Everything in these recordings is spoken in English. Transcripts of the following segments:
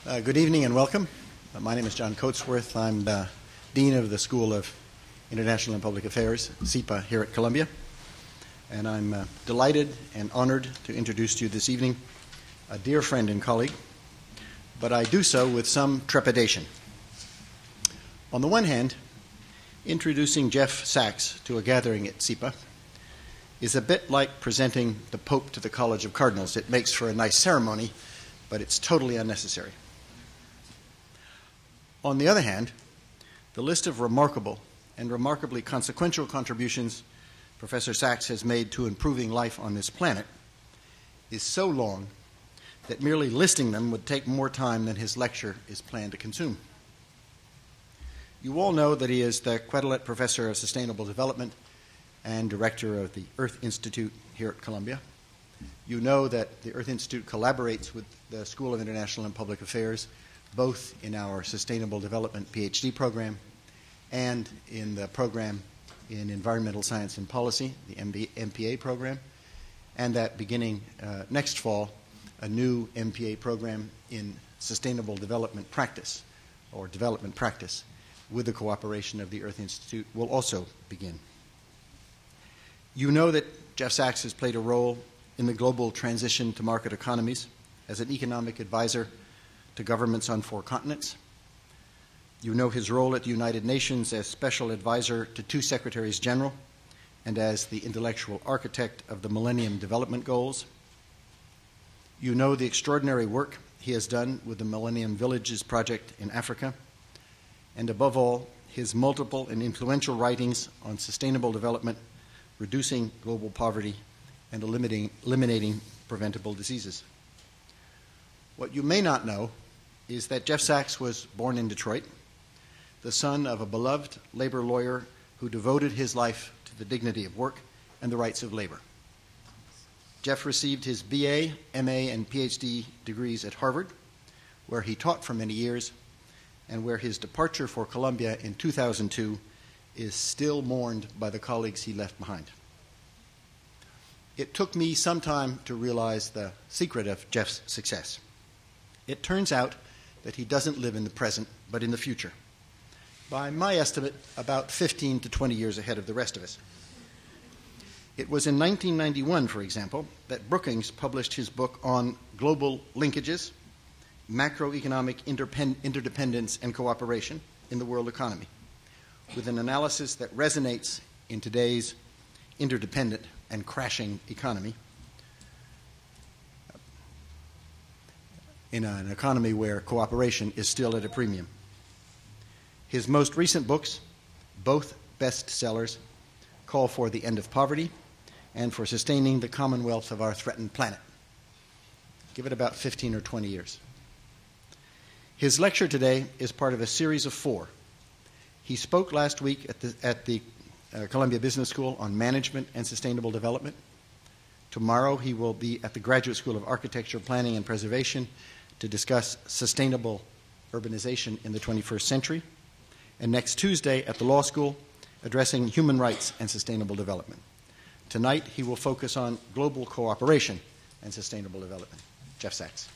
Good evening and welcome. My name is John Coatsworth. I'm the Dean of the School of International and Public Affairs, SIPA, here at Columbia. And I'm delighted and honored to introduce to you this evening a dear friend and colleague, but I do so with some trepidation. On the one hand, introducing Jeff Sachs to a gathering at SIPA is a bit like presenting the Pope to the College of Cardinals. It makes for a nice ceremony, but it's totally unnecessary. On the other hand, the list of remarkable and remarkably consequential contributions Professor Sachs has made to improving life on this planet is so long that merely listing them would take more time than his lecture is planned to consume. You all know that he is the Quetelet Professor of Sustainable Development and Director of the Earth Institute here at Columbia. You know that the Earth Institute collaborates with the School of International and Public Affairs, both in our Sustainable Development PhD program and in the program in Environmental Science and Policy, the MPA program, and that beginning next fall, a new MPA program in Sustainable Development Practice, or Development Practice, with the cooperation of the Earth Institute, will also begin. You know that Jeff Sachs has played a role in the global transition to market economies as an economic advisor to governments on 4 continents. You know his role at the United Nations as special advisor to 2 secretaries general and as the intellectual architect of the Millennium Development Goals. You know the extraordinary work he has done with the Millennium Villages Project in Africa, and above all, his multiple and influential writings on sustainable development, reducing global poverty, and eliminating preventable diseases. What you may not know is that Jeff Sachs was born in Detroit, the son of a beloved labor lawyer who devoted his life to the dignity of work and the rights of labor. Jeff received his BA, MA, and PhD degrees at Harvard, where he taught for many years, and where his departure for Columbia in 2002 is still mourned by the colleagues he left behind. It took me some time to realize the secret of Jeff's success. It turns out that he doesn't live in the present, but in the future. By my estimate, about 15 to 20 years ahead of the rest of us. It was in 1991, for example, that Brookings published his book on global linkages, macroeconomic interdependence and cooperation in the world economy, with an analysis that resonates in today's interdependent and crashing economy, in an economy where cooperation is still at a premium. His most recent books, both bestsellers, call for the end of poverty and for sustaining the commonwealth of our threatened planet. Give it about 15 or 20 years. His lecture today is part of a series of 4. He spoke last week at the Columbia Business School on management and sustainable development. Tomorrow he will be at the Graduate School of Architecture, Planning, and Preservation to discuss sustainable urbanization in the 21st century. And next Tuesday at the Law School, addressing human rights and sustainable development. Tonight he will focus on global cooperation and sustainable development. Jeff Sachs.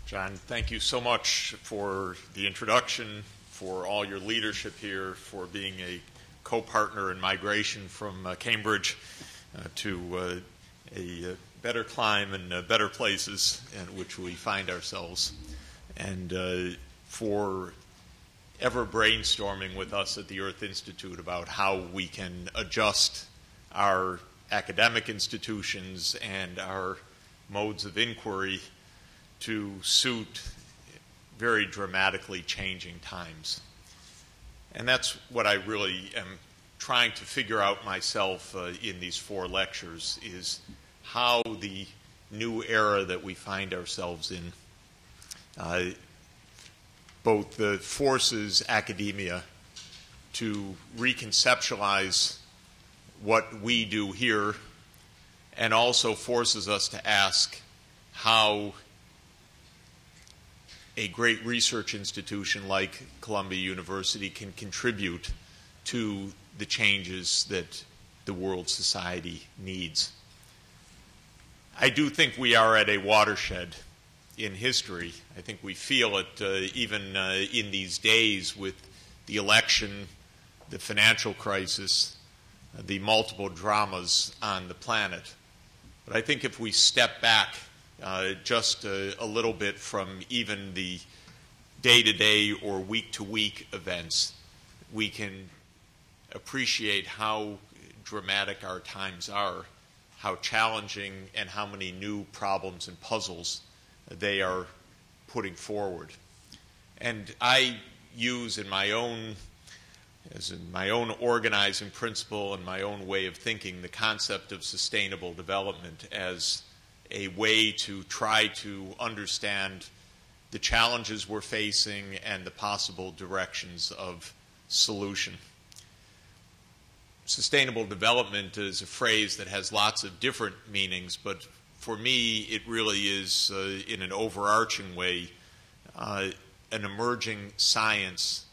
John, thank you so much for the introduction, for all your leadership here, for being a co-partner in migration from Cambridge to a better climb and better places in which we find ourselves, and for ever brainstorming with us at the Earth Institute about how we can adjust our academic institutions and our modes of inquiry to suit very dramatically changing times. And that's what I really am trying to figure out myself in these 4 lectures, is how the new era that we find ourselves in both forces academia to reconceptualize what we do here, and also forces us to ask how a great research institution like Columbia University can contribute to the changes that the world society needs. I do think we are at a watershed in history. I think we feel it even in these days with the election, the financial crisis, the multiple dramas on the planet. But I think if we step back just a little bit from even the day-to-day or week-to-week events, we can appreciate how dramatic our times are, how challenging and how many new problems and puzzles they are putting forward. And I use in my own organizing principle and my own way of thinking the concept of sustainable development as a way to try to understand the challenges we're facing and the possible directions of solution. Sustainable development is a phrase that has lots of different meanings, but for me it really is, in an overarching way, an emerging science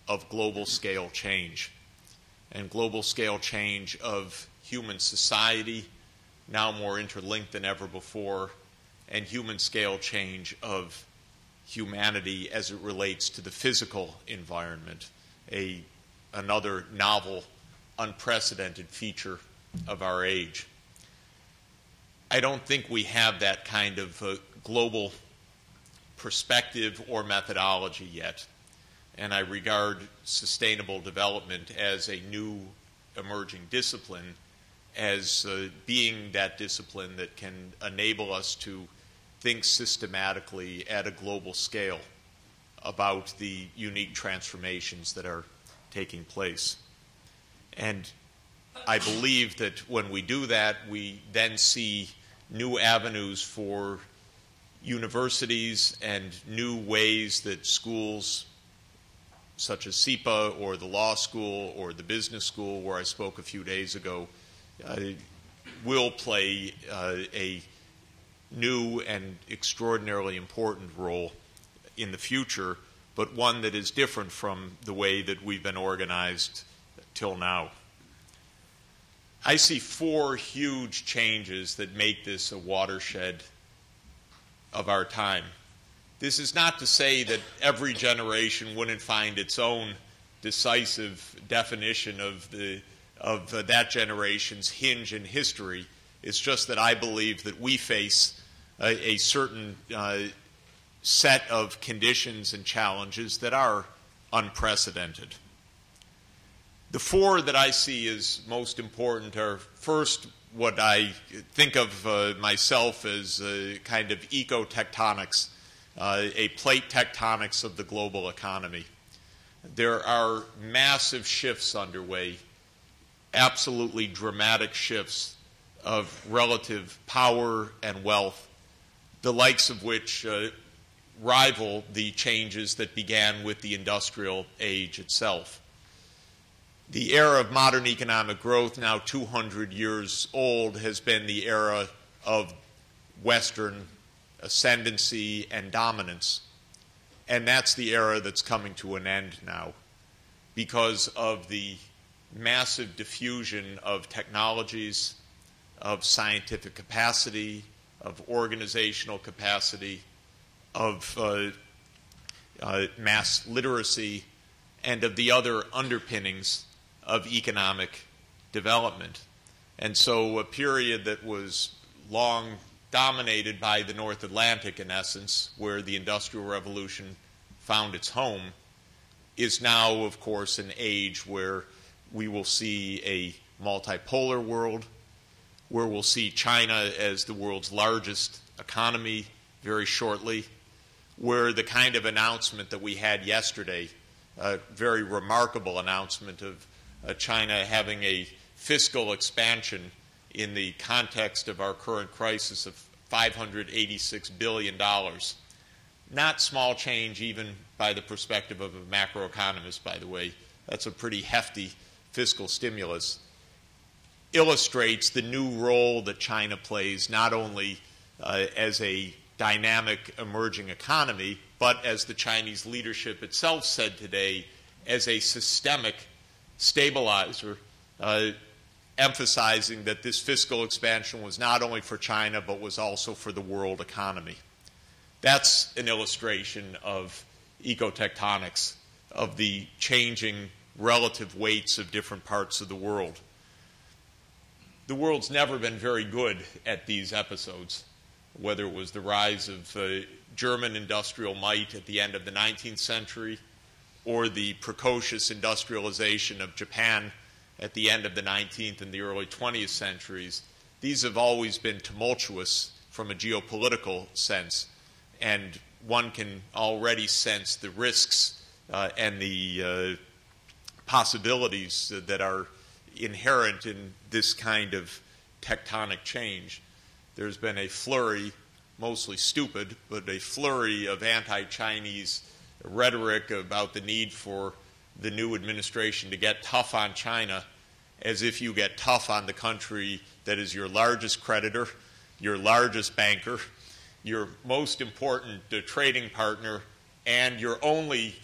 of global scale change, and global scale change of human society, now more interlinked than ever before, and human scale change of humanity as it relates to the physical environment, another novel, unprecedented feature of our age. I don't think we have that kind of global perspective or methodology yet, and I regard sustainable development as a new emerging discipline, as being that discipline that can enable us to think systematically at a global scale about the unique transformations that are taking place. And I believe that when we do that, we then see new avenues for universities and new ways that schools such as SEPA or the law school or the business school where I spoke a few days ago will play a new and extraordinarily important role in the future, but one that is different from the way that we've been organized till now. I see four huge changes that make this a watershed of our time. This is not to say that every generation wouldn't find its own decisive definition of that generation's hinge in history. It's just that I believe that we face a certain set of conditions and challenges that are unprecedented. The four that I see as most important are, first, what I think of myself as a kind of ecotectonics, a plate tectonics of the global economy. There are massive shifts underway, absolutely dramatic shifts of relative power and wealth, the likes of which rival the changes that began with the industrial age itself. The era of modern economic growth, now 200 years old, has been the era of Western ascendancy and dominance. And that's the era that's coming to an end now because of the massive diffusion of technologies, of scientific capacity, of organizational capacity, of mass literacy, and of the other underpinnings of economic development. And so a period that was long dominated by the North Atlantic, in essence, where the Industrial Revolution found its home, is now, of course, an age where we will see a multipolar world, where we'll see China as the world's largest economy very shortly, where the kind of announcement that we had yesterday, a very remarkable announcement of China having a fiscal expansion in the context of our current crisis of $586 billion. Not small change even by the perspective of a macroeconomist, by the way. That's a pretty hefty fiscal stimulus. Illustrates the new role that China plays not only as a dynamic emerging economy, but as the Chinese leadership itself said today, as a systemic stabilizer, emphasizing that this fiscal expansion was not only for China, but was also for the world economy. That's an illustration of ecotectonics, of the changing relative weights of different parts of the world. The world's never been very good at these episodes, whether it was the rise of German industrial might at the end of the 19th century or the precocious industrialization of Japan at the end of the 19th and the early 20th centuries. These have always been tumultuous from a geopolitical sense, and one can already sense the risks and the possibilities that are inherent in this kind of tectonic change. There's been a flurry, mostly stupid, but a flurry of anti-Chinese rhetoric about the need for the new administration to get tough on China, as if you get tough on the country that is your largest creditor, your largest banker, your most important trading partner, and your only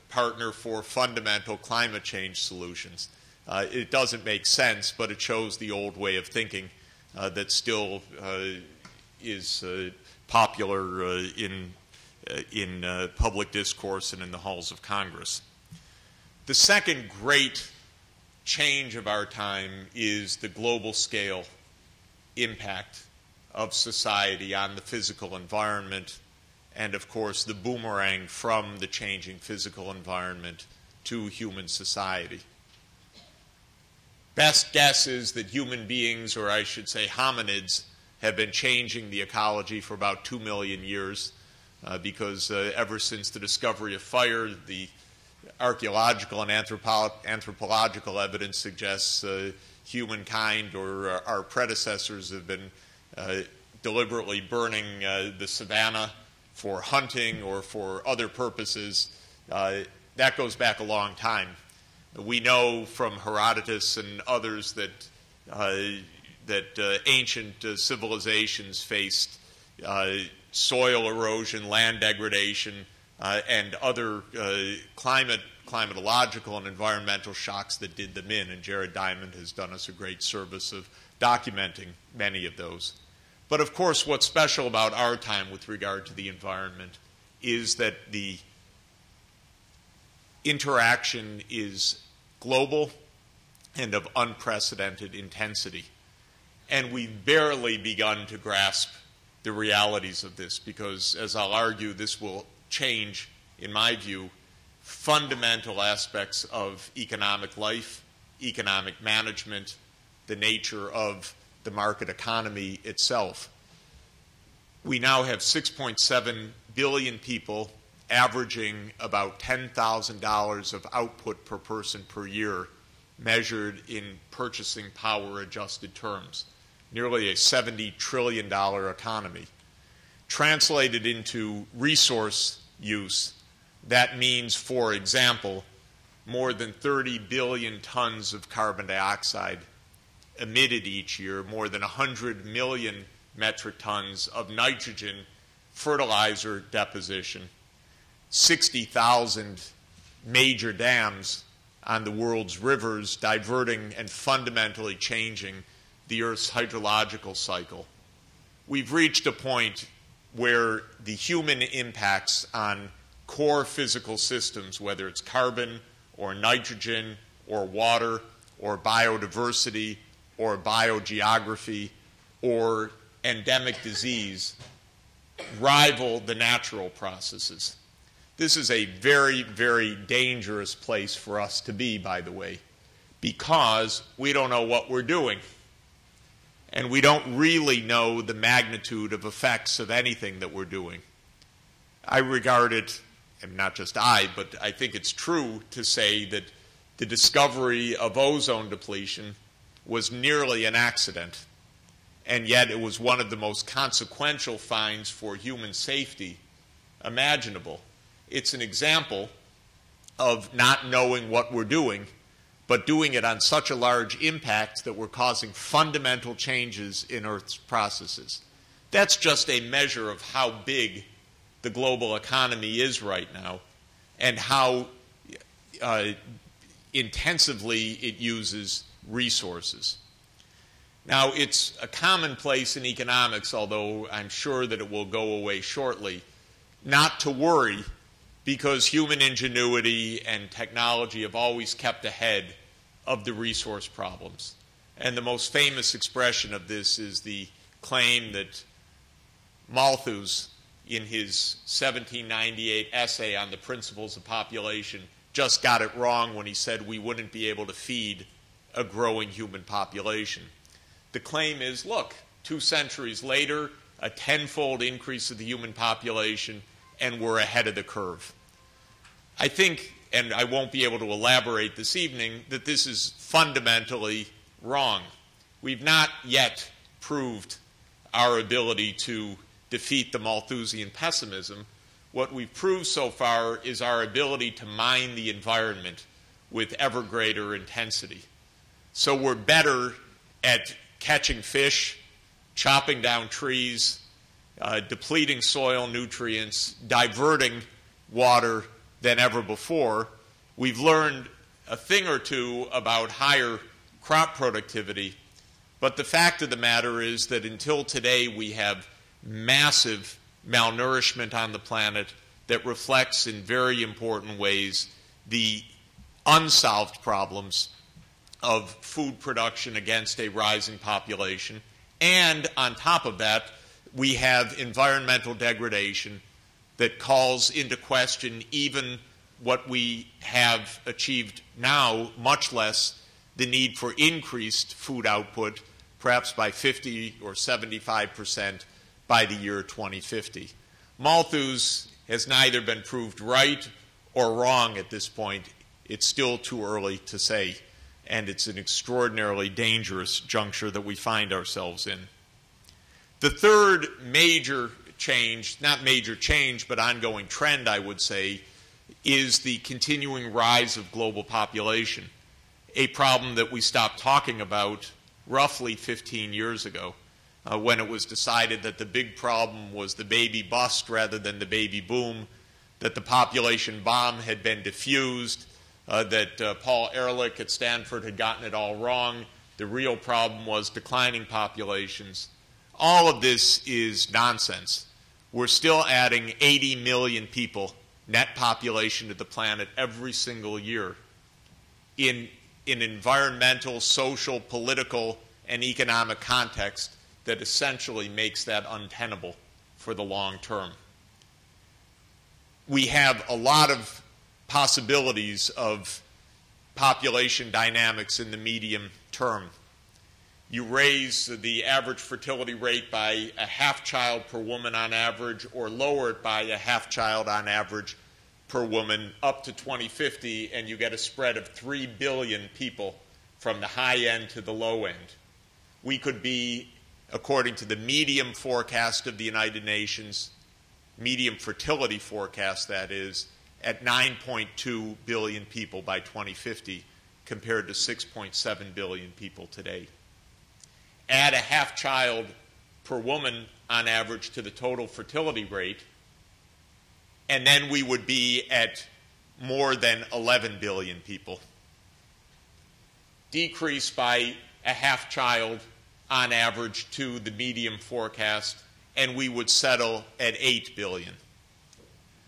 partner for fundamental climate change solutions. It doesn't make sense, but it shows the old way of thinking that still is popular in public discourse and in the halls of Congress. The second great change of our time is the global scale impact of society on the physical environment, and of course the boomerang from the changing physical environment to human society. Best guess is that human beings, or I should say hominids, have been changing the ecology for about 2 million years because ever since the discovery of fire, the archaeological and anthropological evidence suggests humankind or our predecessors have been deliberately burning the savanna for hunting or for other purposes. That goes back a long time. We know from Herodotus and others that ancient civilizations faced soil erosion, land degradation, and other climatological and environmental shocks that did them in. And Jared Diamond has done us a great service of documenting many of those. But of course, what's special about our time with regard to the environment is that the interaction is global and of unprecedented intensity. And we've barely begun to grasp the realities of this because, as I'll argue, this will change, in my view, fundamental aspects of economic life, economic management, the nature of the market economy itself. We now have 6.7 billion people averaging about $10,000 of output per person per year, measured in purchasing power adjusted terms, nearly a $70 trillion economy. Translated into resource use, that means, for example, more than 30 billion tons of carbon dioxide emitted each year, more than 100 million metric tons of nitrogen fertilizer deposition, 60,000 major dams on the world's rivers diverting and fundamentally changing the Earth's hydrological cycle. We've reached a point where the human impacts on core physical systems, whether it's carbon or nitrogen or water or biodiversity or biogeography or endemic disease, rival the natural processes. This is a very, very dangerous place for us to be, by the way, because we don't know what we're doing. And we don't really know the magnitude of effects of anything that we're doing. I regard it, and not just I, but I think it's true to say that the discovery of ozone depletion was nearly an accident, and yet it was one of the most consequential finds for human safety imaginable. It's an example of not knowing what we're doing, but doing it on such a large impact that we're causing fundamental changes in Earth's processes. That's just a measure of how big the global economy is right now and how intensively it uses resources. Now, it's a commonplace in economics, although I'm sure that it will go away shortly, not to worry, because human ingenuity and technology have always kept ahead of the resource problems. And the most famous expression of this is the claim that Malthus, in his 1798 essay on the principles of population, just got it wrong when he said we wouldn't be able to feed a growing human population. The claim is, look, 2 centuries later, a tenfold increase of the human population, and we're ahead of the curve. I think, and I won't be able to elaborate this evening, that this is fundamentally wrong. We've not yet proved our ability to defeat the Malthusian pessimism. What we've proved so far is our ability to mine the environment with ever greater intensity. So we're better at catching fish, chopping down trees, depleting soil nutrients, diverting water than ever before. We've learned a thing or two about higher crop productivity, but the fact of the matter is that until today we have massive malnourishment on the planet that reflects in very important ways the unsolved problems of food production against a rising population. And on top of that, we have environmental degradation that calls into question even what we have achieved now, much less the need for increased food output, perhaps by 50 or 75% by the year 2050. Malthus has neither been proved right or wrong at this point. It's still too early to say, and it's an extraordinarily dangerous juncture that we find ourselves in. The third major change, not major change, but ongoing trend, I would say, is the continuing rise of global population, a problem that we stopped talking about roughly 15 years ago, when it was decided that the big problem was the baby bust rather than the baby boom, that the population bomb had been diffused, that Paul Ehrlich at Stanford had gotten it all wrong. The real problem was declining populations. All of this is nonsense. We're still adding 80 million people, net population, to the planet every single year in environmental, social, political, and economic context that essentially makes that untenable for the long term. We have a lot of possibilities of population dynamics in the medium term. You raise the average fertility rate by a half child per woman on average, or lower it by a half child on average per woman up to 2050, and you get a spread of 3 billion people from the high end to the low end. We could be, according to the medium forecast of the United Nations, medium fertility forecast that is, at 9.2 billion people by 2050 compared to 6.7 billion people today. Add a half child per woman on average to the total fertility rate, and then we would be at more than 11 billion people. Decrease by a half child on average to the medium forecast, and we would settle at 8 billion.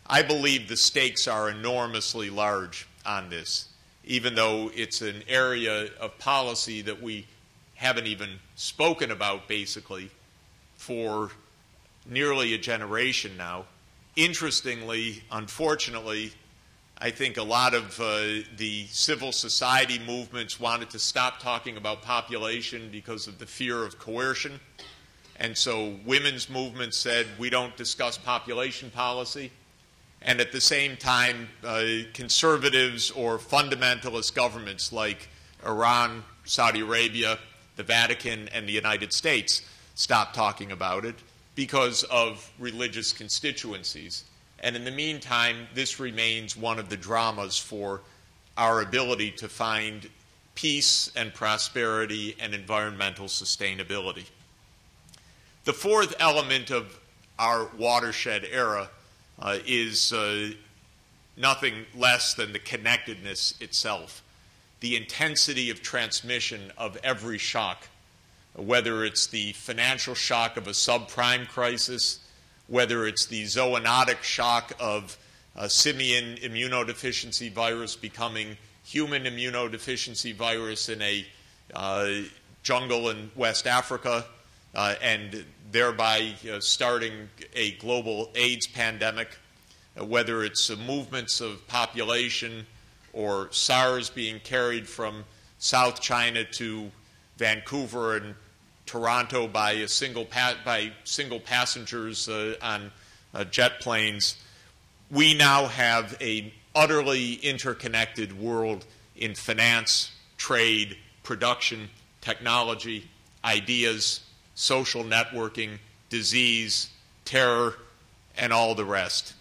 I believe the stakes are enormously large on this, even though it's an area of policy that we haven't even spoken about basically for nearly a generation now. Interestingly, unfortunately, I think a lot of the civil society movements wanted to stop talking about population because of the fear of coercion. And so women's movements said, we don't discuss population policy. And at the same time, conservatives or fundamentalist governments like Iran, Saudi Arabia, the Vatican, and the United States stopped talking about it because of religious constituencies. And in the meantime, this remains one of the dramas for our ability to find peace and prosperity and environmental sustainability. The fourth element of our watershed era is nothing less than the connectedness itself, the intensity of transmission of every shock, whether it's the financial shock of a subprime crisis, whether it's the zoonotic shock of a simian immunodeficiency virus becoming human immunodeficiency virus in a jungle in West Africa, and thereby starting a global AIDS pandemic, whether it's movements of population or SARS being carried from South China to Vancouver and Toronto by single passengers on jet planes. We now have an utterly interconnected world in finance, trade, production, technology, ideas, social networking, disease, terror, and all the rest.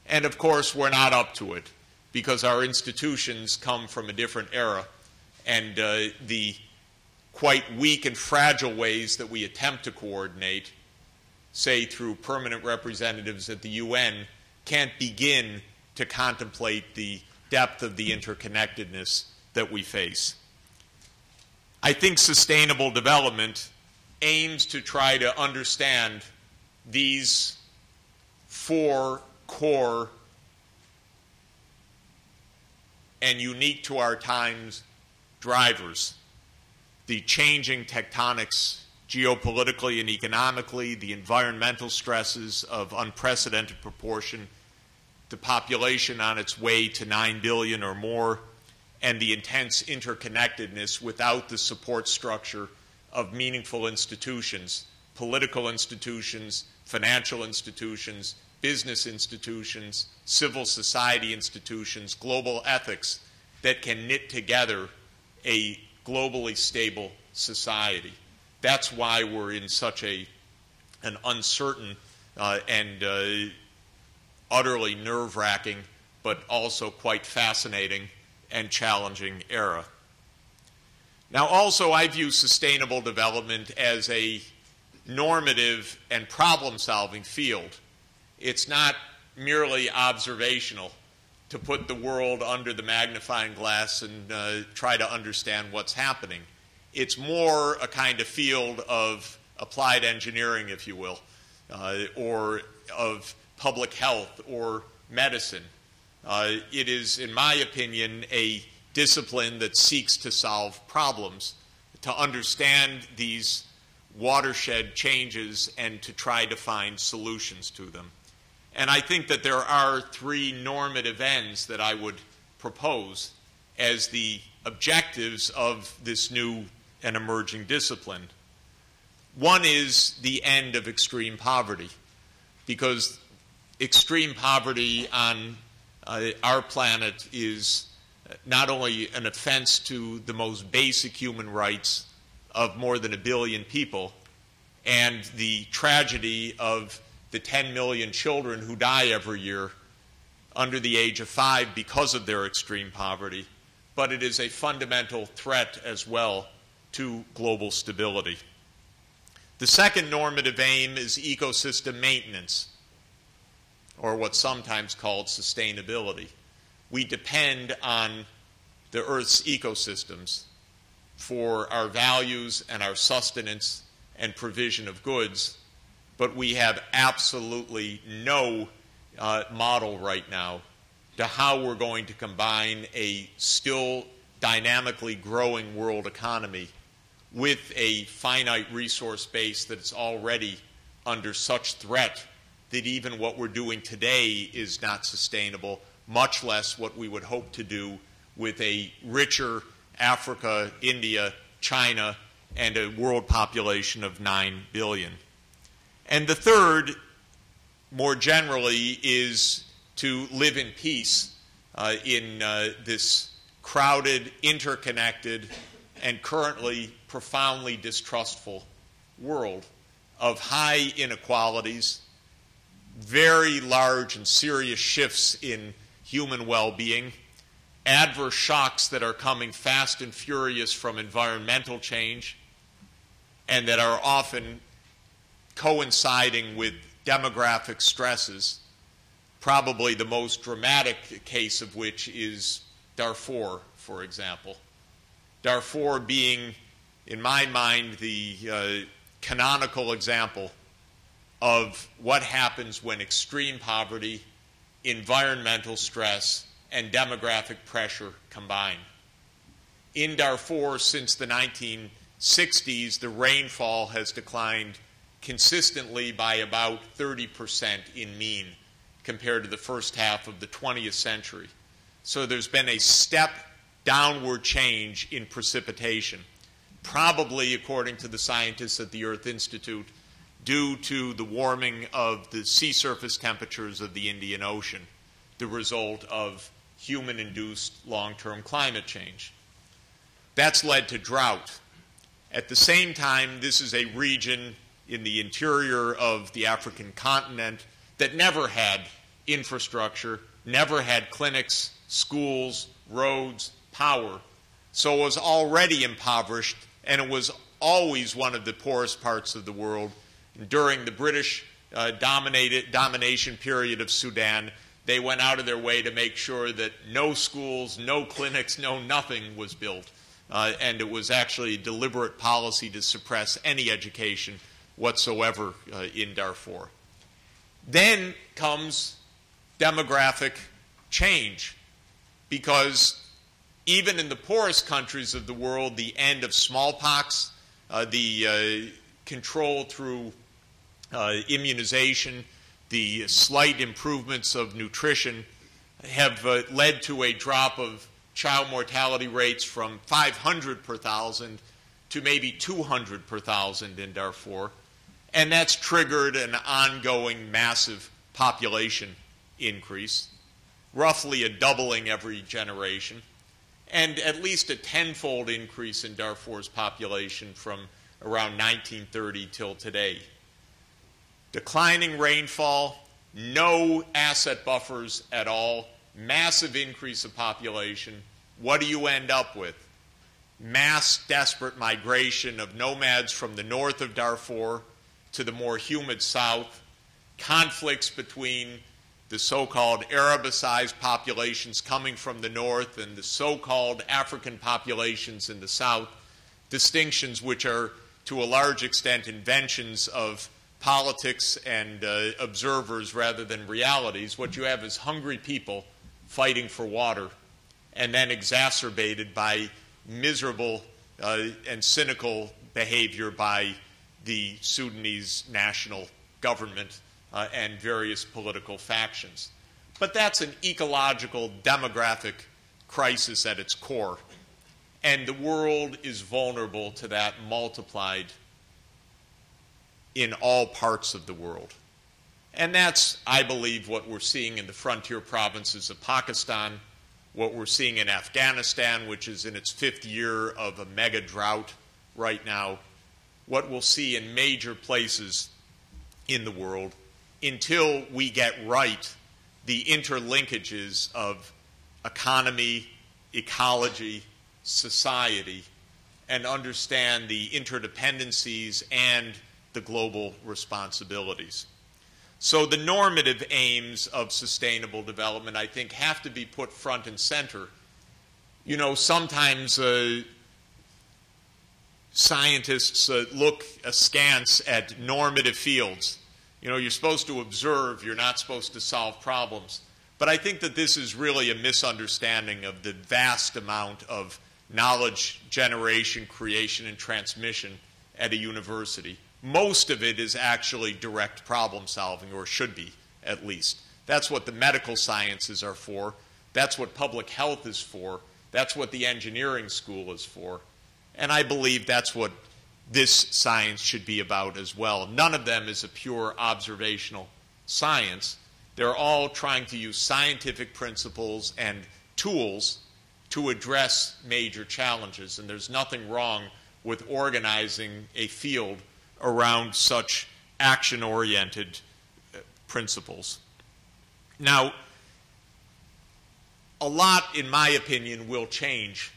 And of course, we're not up to it because our institutions come from a different era, and the quite weak and fragile ways that we attempt to coordinate, say through permanent representatives at the UN, can't begin to contemplate the depth of the interconnectedness that we face. I think sustainable development aims to try to understand these four core and unique to our times drivers: the changing tectonics geopolitically and economically, the environmental stresses of unprecedented proportion, the population on its way to 9 billion or more, and the intense interconnectedness without the support structure of meaningful institutions, political institutions, financial institutions, business institutions, civil society institutions, global ethics that can knit together a globally stable society. That's why we're in such an uncertain and utterly nerve-wracking, but also quite fascinating and challenging era. Now, also, I view sustainable development as a normative and problem-solving field. It's not merely observational to put the world under the magnifying glass and try to understand what's happening. It's more a kind of field of applied engineering, if you will, or of public health or medicine. It is, in my opinion, a discipline that seeks to solve problems, to understand these watershed changes and to try to find solutions to them. And I think that there are three normative ends that I would propose as the objectives of this new and emerging discipline. One is the end of extreme poverty, because extreme poverty on our planet is not only an offense to the most basic human rights of more than 1 billion people, and the tragedy of the 10 million children who die every year under the age of 5 because of their extreme poverty, but it is a fundamental threat as well to global stability. The second normative aim is ecosystem maintenance, or what's sometimes called sustainability. We depend on the Earth's ecosystems for our values and our sustenance and provision of goods, but we have absolutely no model right now to how we're going to combine a still dynamically growing world economy with a finite resource base that's already under such threat that even what we're doing today is not sustainable, much less what we would hope to do with a richer Africa, India, China, and a world population of 9 billion. And the third, more generally, is to live in peace in this crowded, interconnected, and currently profoundly distrustful world of high inequalities, very large and serious shifts in human well-being, adverse shocks that are coming fast and furious from environmental change, and that are often coinciding with demographic stresses, probably the most dramatic case of which is Darfur, for example. Darfur being, in my mind, the canonical example of what happens when extreme poverty, environmental stress, and demographic pressure combine. In Darfur, since the 1960s, the rainfall has declined consistently by about 30% in mean compared to the first half of the 20th century. So there's been a step downward change in precipitation, probably, according to the scientists at the Earth Institute, due to the warming of the sea surface temperatures of the Indian Ocean, the result of human-induced long-term climate change. That's led to drought. At the same time, this is a region in the interior of the African continent that never had infrastructure, never had clinics, schools, roads, power. So it was already impoverished, and it was always one of the poorest parts of the world. During the British domination period of Sudan, they went out of their way to make sure that no schools, no clinics, no nothing was built. And it was actually a deliberate policy to suppress any education whatsoever in Darfur. Then comes demographic change, because even in the poorest countries of the world, the end of smallpox, the control through immunization, the slight improvements of nutrition have led to a drop of child mortality rates from 500 per thousand to maybe 200 per thousand in Darfur. And that's triggered an ongoing massive population increase, roughly a doubling every generation, and at least a tenfold increase in Darfur's population from around 1930 till today. Declining rainfall, no asset buffers at all, massive increase of population. What do you end up with? Mass desperate migration of nomads from the north of Darfur to the more humid south, conflicts between the so-called Arabicized populations coming from the north and the so-called African populations in the south, distinctions which are to a large extent inventions of politics and observers rather than realities. What you have is hungry people fighting for water, and then exacerbated by miserable and cynical behavior by the Sudanese national government and various political factions. But that's an ecological, demographic crisis at its core, and the world is vulnerable to that multiplied in all parts of the world. And that's, I believe, what we're seeing in the frontier provinces of Pakistan, what we're seeing in Afghanistan, which is in its 5th year of a mega drought right now, what we'll see in major places in the world, until we get right the interlinkages of economy, ecology, society, and understand the interdependencies and the global responsibilities. So the normative aims of sustainable development, I think, have to be put front and center. You know, sometimes scientists look askance at normative fields. You know, you're supposed to observe, you're not supposed to solve problems. But I think that this is really a misunderstanding of the vast amount of knowledge generation, creation, and transmission at a university. Most of it is actually direct problem solving, or should be, at least. That's what the medical sciences are for. That's what public health is for. That's what the engineering school is for. And I believe that's what this science should be about as well. None of them is a pure observational science. They're all trying to use scientific principles and tools to address major challenges. And there's nothing wrong with organizing a field around such action-oriented principles. Now, a lot, in my opinion, will change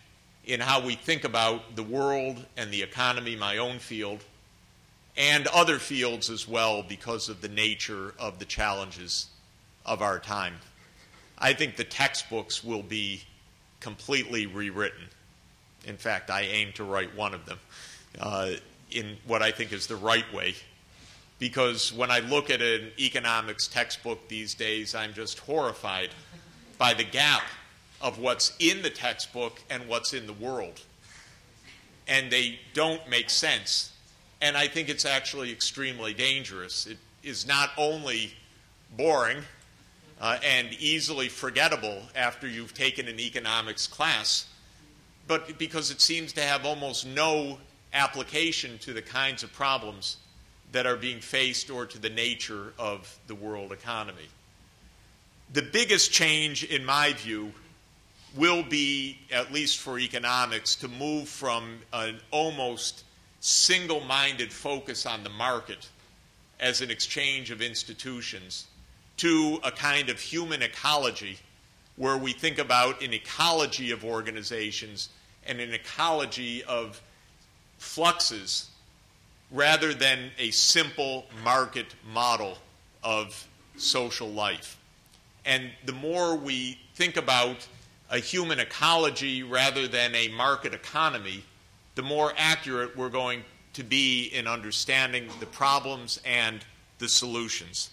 in how we think about the world and the economy, my own field, and other fields as well, because of the nature of the challenges of our time. I think the textbooks will be completely rewritten. In fact, I aim to write one of them in what I think is the right way. Because when I look at an economics textbook these days, I'm just horrified by the gap of what's in the textbook and what's in the world. And they don't make sense. And I think it's actually extremely dangerous. It is not only boring and easily forgettable after you've taken an economics class, but because it seems to have almost no application to the kinds of problems that are being faced or to the nature of the world economy. The biggest change, in my view, will be, at least for economics, to move from an almost single-minded focus on the market as an exchange of institutions to a kind of human ecology where we think about an ecology of organizations and an ecology of fluxes rather than a simple market model of social life. And the more we think about a human ecology rather than a market economy, the more accurate we're going to be in understanding the problems and the solutions.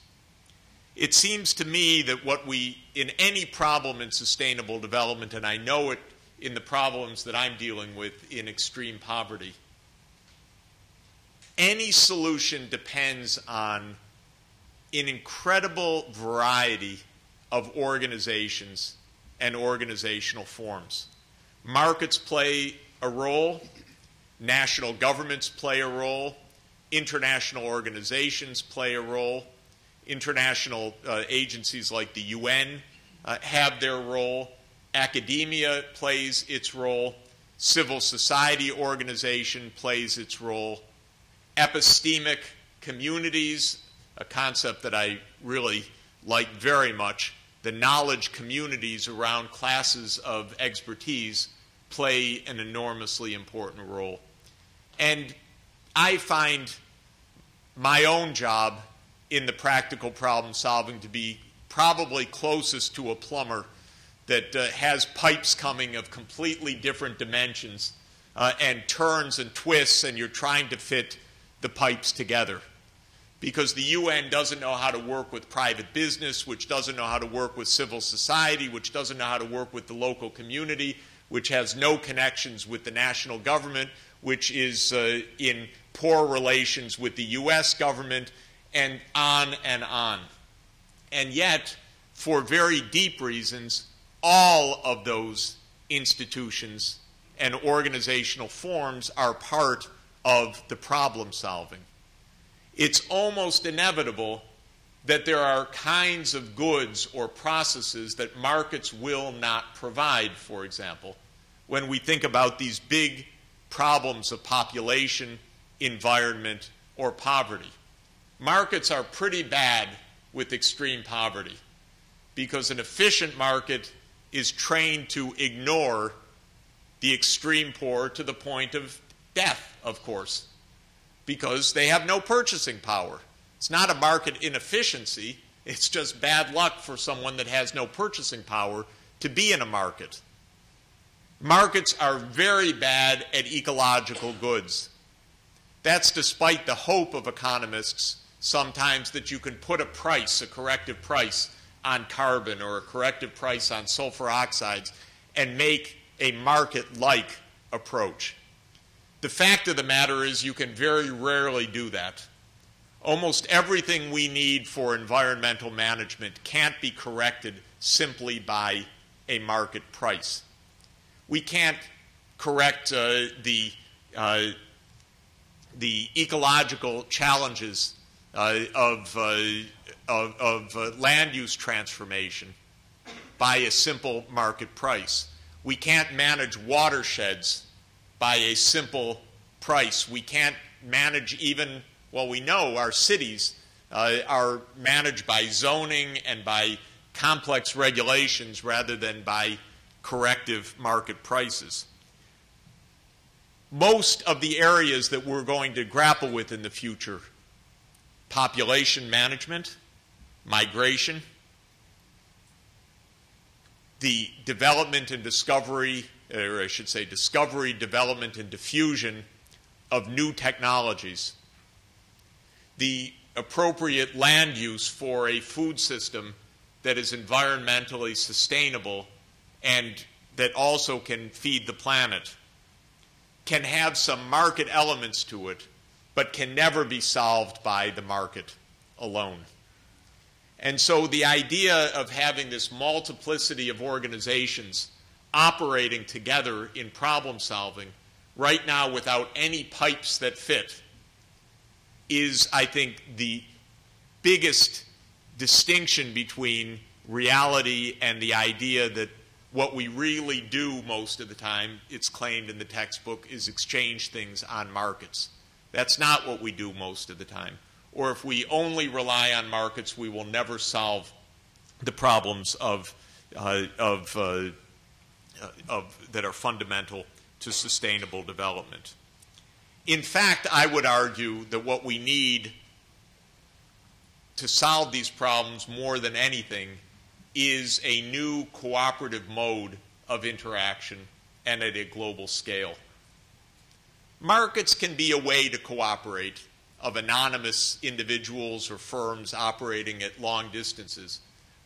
It seems to me that what we, in any problem in sustainable development, and I know it in the problems that I'm dealing with in extreme poverty, any solution depends on an incredible variety of organizations and organizational forms. Markets play a role, national governments play a role, international organizations play a role, international agencies like the UN have their role, academia plays its role, civil society organization plays its role, epistemic communities, a concept that I really like very much, the knowledge communities around classes of expertise play an enormously important role. And I find my own job in the practical problem solving to be probably closest to a plumber that has pipes coming of completely different dimensions and turns and twists, and you're trying to fit the pipes together. Because the UN doesn't know how to work with private business, which doesn't know how to work with civil society, which doesn't know how to work with the local community, which has no connections with the national government, which is in poor relations with the US government, and on and on. And yet, for very deep reasons, all of those institutions and organizational forms are part of the problem solving. It's almost inevitable that there are kinds of goods or processes that markets will not provide, for example, when we think about these big problems of population, environment, or poverty. Markets are pretty bad with extreme poverty because an efficient market is trained to ignore the extreme poor to the point of death, of course, because they have no purchasing power. It's not a market inefficiency. It's just bad luck for someone that has no purchasing power to be in a market. Markets are very bad at ecological goods. That's despite the hope of economists sometimes that you can put a price, a corrective price, on carbon or a corrective price on sulfur oxides and make a market-like approach. The fact of the matter is you can very rarely do that. Almost everything we need for environmental management can't be corrected simply by a market price. We can't correct the ecological challenges of land use transformation by a simple market price. We can't manage watersheds by a simple price. We can't manage even, well, we know our cities are managed by zoning and by complex regulations rather than by corrective market prices. Most of the areas that we're going to grapple with in the future, population management, migration, the development and discovery, or I should say discovery, development, and diffusion of new technologies, the appropriate land use for a food system that is environmentally sustainable and that also can feed the planet, can have some market elements to it, but can never be solved by the market alone. And so the idea of having this multiplicity of organizations operating together in problem solving right now without any pipes that fit is, I think, the biggest distinction between reality and the idea that what we really do most of the time, it's claimed in the textbook, is exchange things on markets. That's not what we do most of the time. Or if we only rely on markets, we will never solve the problems that are fundamental to sustainable development. In fact, I would argue that what we need to solve these problems more than anything is a new cooperative mode of interaction and at a global scale. Markets can be a way to cooperate of anonymous individuals or firms operating at long distances,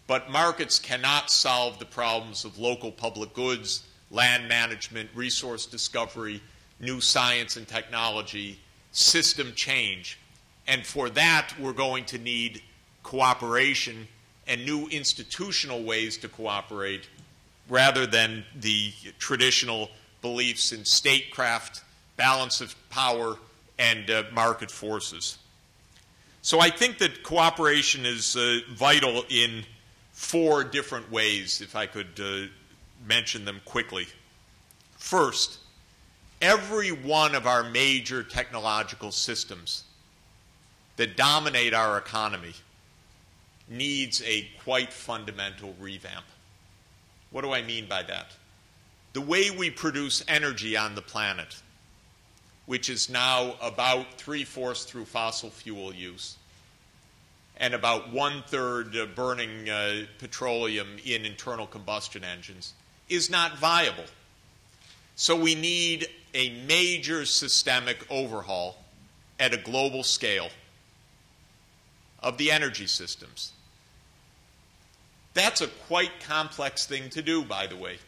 but markets cannot solve the problems of local public goods, land management, resource discovery, new science and technology, system change. And for that, we're going to need cooperation and new institutional ways to cooperate rather than the traditional beliefs in statecraft, balance of power, and market forces. So I think that cooperation is vital in 4 different ways, if I could mention them quickly. First, every one of our major technological systems that dominate our economy needs a quite fundamental revamp. What do I mean by that? The way we produce energy on the planet, which is now about 3/4 through fossil fuel use and about 1/3 burning petroleum in internal combustion engines, is not viable. So we need a major systemic overhaul at a global scale of the energy systems. That's a quite complex thing to do, by the way.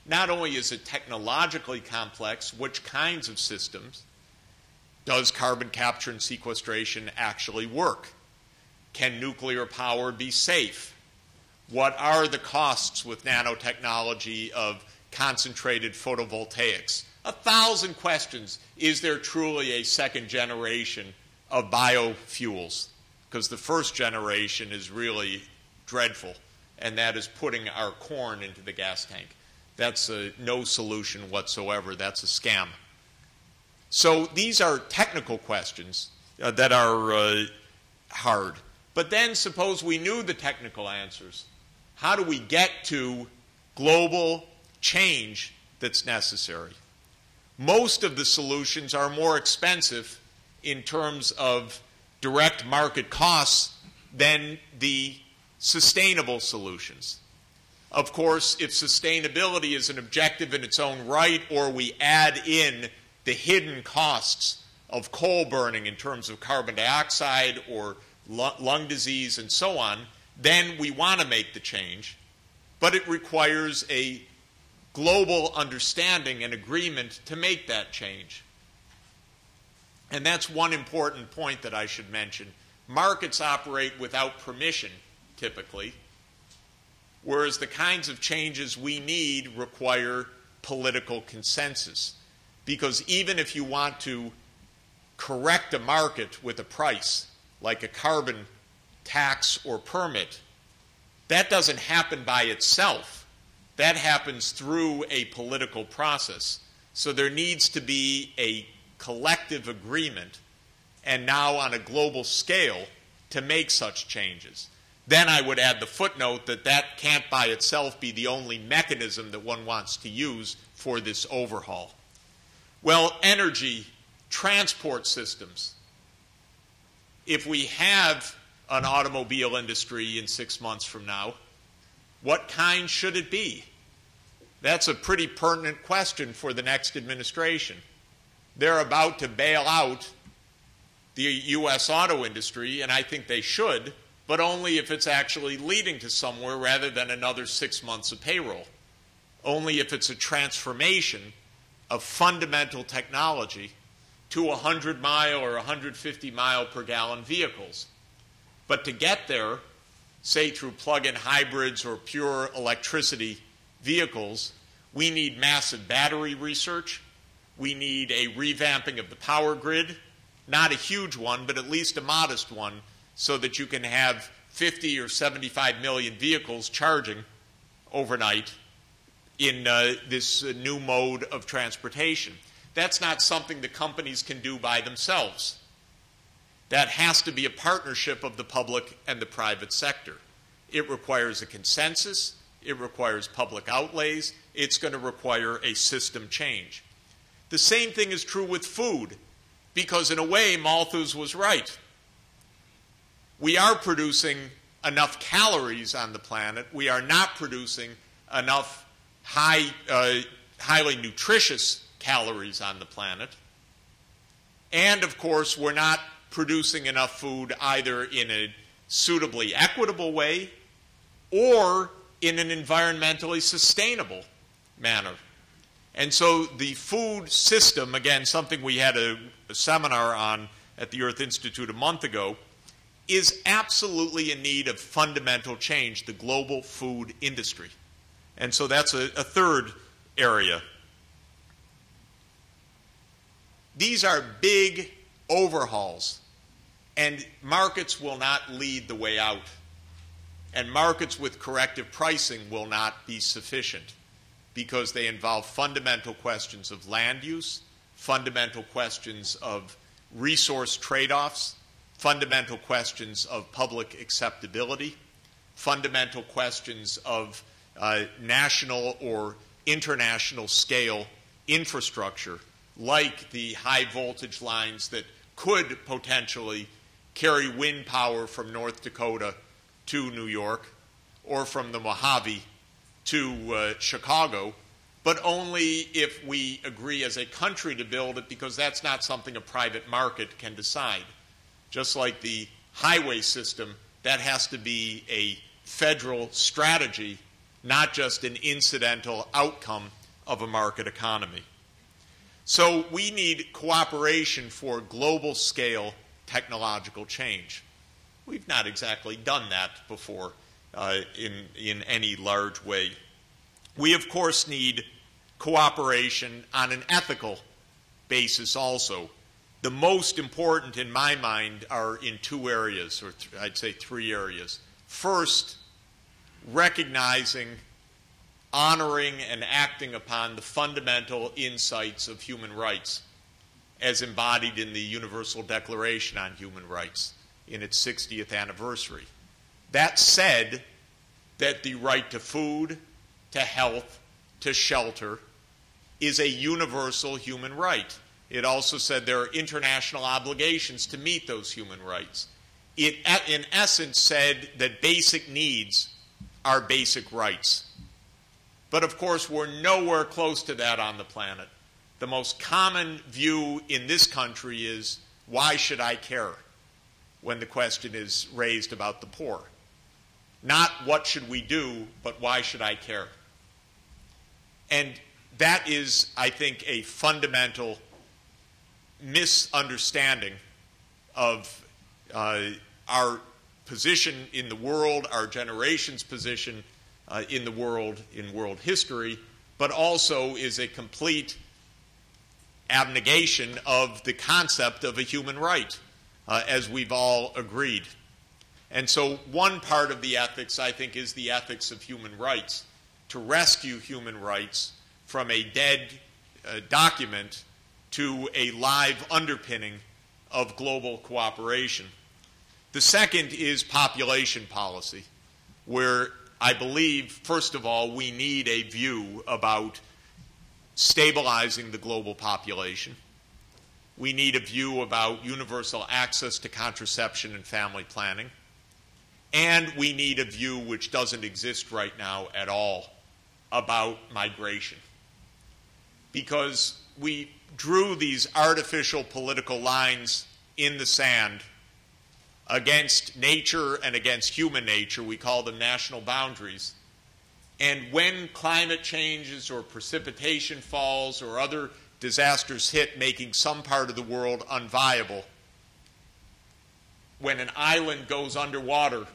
Not only is it technologically complex, which kinds of systems does carbon capture and sequestration actually work? Can nuclear power be safe? What are the costs with nanotechnology of concentrated photovoltaics? 1,000 questions. Is there truly a second generation of biofuels? Because the first generation is really dreadful, and that is putting our corn into the gas tank. That's no solution whatsoever. That's a scam. So these are technical questions that are hard. But then suppose we knew the technical answers. How do we get to global change that's necessary? Most of the solutions are more expensive in terms of direct market costs than the sustainable solutions. Of course, if sustainability is an objective in its own right, or we add in the hidden costs of coal burning in terms of carbon dioxide or lung disease and so on, then we want to make the change. But it requires a global understanding and agreement to make that change. And that's one important point that I should mention. Markets operate without permission, typically, whereas the kinds of changes we need require political consensus. Because even if you want to correct a market with a price, like a carbon tax or permit, that doesn't happen by itself. That happens through a political process. So there needs to be a collective agreement, and now on a global scale, to make such changes. Then I would add the footnote that that can't by itself be the only mechanism that one wants to use for this overhaul. Well, energy, transport systems. If we have an automobile industry in 6 months from now, What kind should it be? That's a pretty pertinent question for the next administration. They're about to bail out the U.S. auto industry, and I think they should, but only if it's actually leading to somewhere rather than another 6 months of payroll. Only if it's a transformation of fundamental technology to 100-mile or 150-mile per gallon vehicles. But to get there, say through plug-in hybrids or pure electricity vehicles, we need massive battery research. We need a revamping of the power grid, not a huge one, but at least a modest one, so that you can have 50 or 75 million vehicles charging overnight in this new mode of transportation. That's not something the companies can do by themselves. That has to be a partnership of the public and the private sector. It requires a consensus. It requires public outlays. It's going to require a system change. The same thing is true with food, because in a way, Malthus was right. We are producing enough calories on the planet. We are not producing enough highly nutritious calories on the planet. And, of course, we're not producing enough food either in a suitably equitable way or in an environmentally sustainable manner. And so the food system, again, something we had a seminar on at the Earth Institute a month ago, is absolutely in need of fundamental change, the global food industry. And so that's a third area. These are big overhauls, and markets will not lead the way out. And markets with corrective pricing will not be sufficient because they involve fundamental questions of land use, fundamental questions of resource trade-offs, fundamental questions of public acceptability, fundamental questions of national or international scale infrastructure, like the high voltage lines that could potentially carry wind power from North Dakota to New York or from the Mojave to Chicago, but only if we agree as a country to build it, because that's not something a private market can decide. Just like the highway system, that has to be a federal strategy, not just an incidental outcome of a market economy. So we need cooperation for global scale technological change. We've not exactly done that before in any large way. We, of course, need cooperation on an ethical basis also. The most important, in my mind, are in two areas, or I'd say three areas. First, recognizing, honoring, and acting upon the fundamental insights of human rights as embodied in the Universal Declaration on Human Rights in its 60th anniversary. That said, that the right to food, to health, to shelter is a universal human right. It also said there are international obligations to meet those human rights. It, in essence, said that basic needs are basic rights. But, of course, we're nowhere close to that on the planet. The most common view in this country is, why should I care, when the question is raised about the poor? Not what should we do, but why should I care? And that is, I think, a fundamental misunderstanding of our position in the world, our generation's position in the world, in world history, but also is a complete abnegation of the concept of a human right, as we've all agreed. And so one part of the ethics, I think, is the ethics of human rights, to rescue human rights from a dead document to a live underpinning of global cooperation. The second is population policy, where I believe, first of all, we need a view about stabilizing the global population. We need a view about universal access to contraception and family planning. And we need a view which doesn't exist right now at all about migration. Because we drew these artificial political lines in the sand against nature and against human nature. We call them national boundaries. And when climate changes or precipitation falls or other disasters hit, making some part of the world unviable, when an island goes underwater,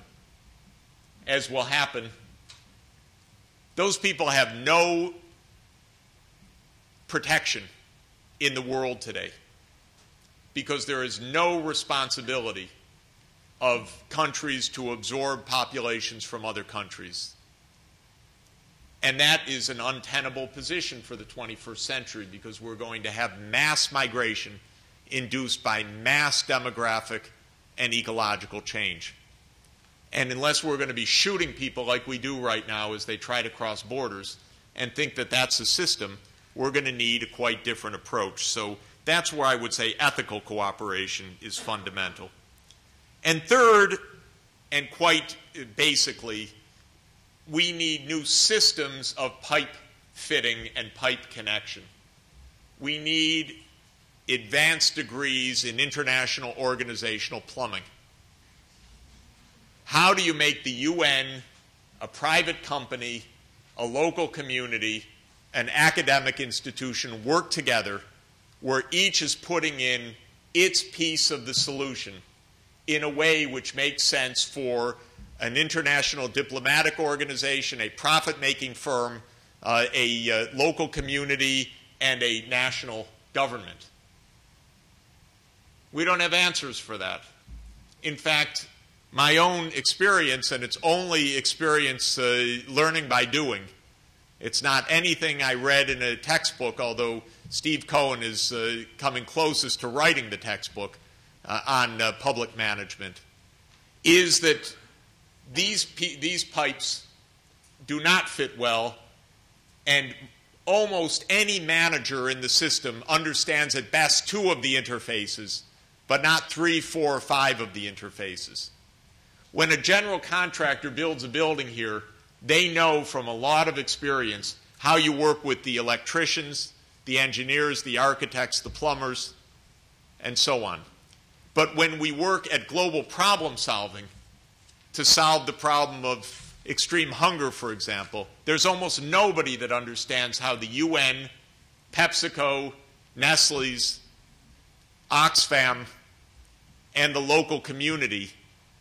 as will happen, those people have no protection in the world today because there is no responsibility of countries to absorb populations from other countries. And that is an untenable position for the 21st century because we're going to have mass migration induced by mass demographic and ecological change. And unless we're going to be shooting people like we do right now as they try to cross borders and think that that's the system, we're going to need a quite different approach. So that's where I would say ethical cooperation is fundamental. And third, and quite basically, we need new systems of pipe fitting and pipe connection. We need advanced degrees in international organizational plumbing. How do you make the UN, a private company, a local community, an academic institution work together where each is putting in its piece of the solution in a way which makes sense for an international diplomatic organization, a profit-making firm, a local community, and a national government? We don't have answers for that. In fact, my own experience, and it's only experience learning by doing, it's not anything I read in a textbook, although Steve Cohen is coming closest to writing the textbook on public management, is that these pipes do not fit well, and almost any manager in the system understands at best 2 of the interfaces, but not 3, 4, or 5 of the interfaces. When a general contractor builds a building here, they know from a lot of experience how you work with the electricians, the engineers, the architects, the plumbers, and so on. But when we work at global problem solving to solve the problem of extreme hunger, for example, there's almost nobody that understands how the UN, PepsiCo, Nestle's, Oxfam, and the local community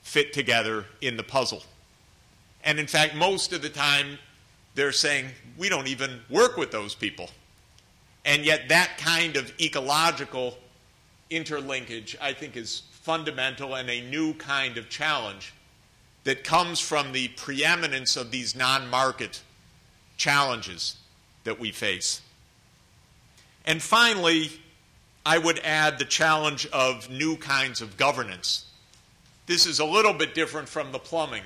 fit together in the puzzle. And in fact, most of the time, they're saying, we don't even work with those people. And yet that kind of ecological interlinkage, I think, is fundamental and a new kind of challenge that comes from the preeminence of these non-market challenges that we face. And finally, I would add the challenge of new kinds of governance. This is a little bit different from the plumbing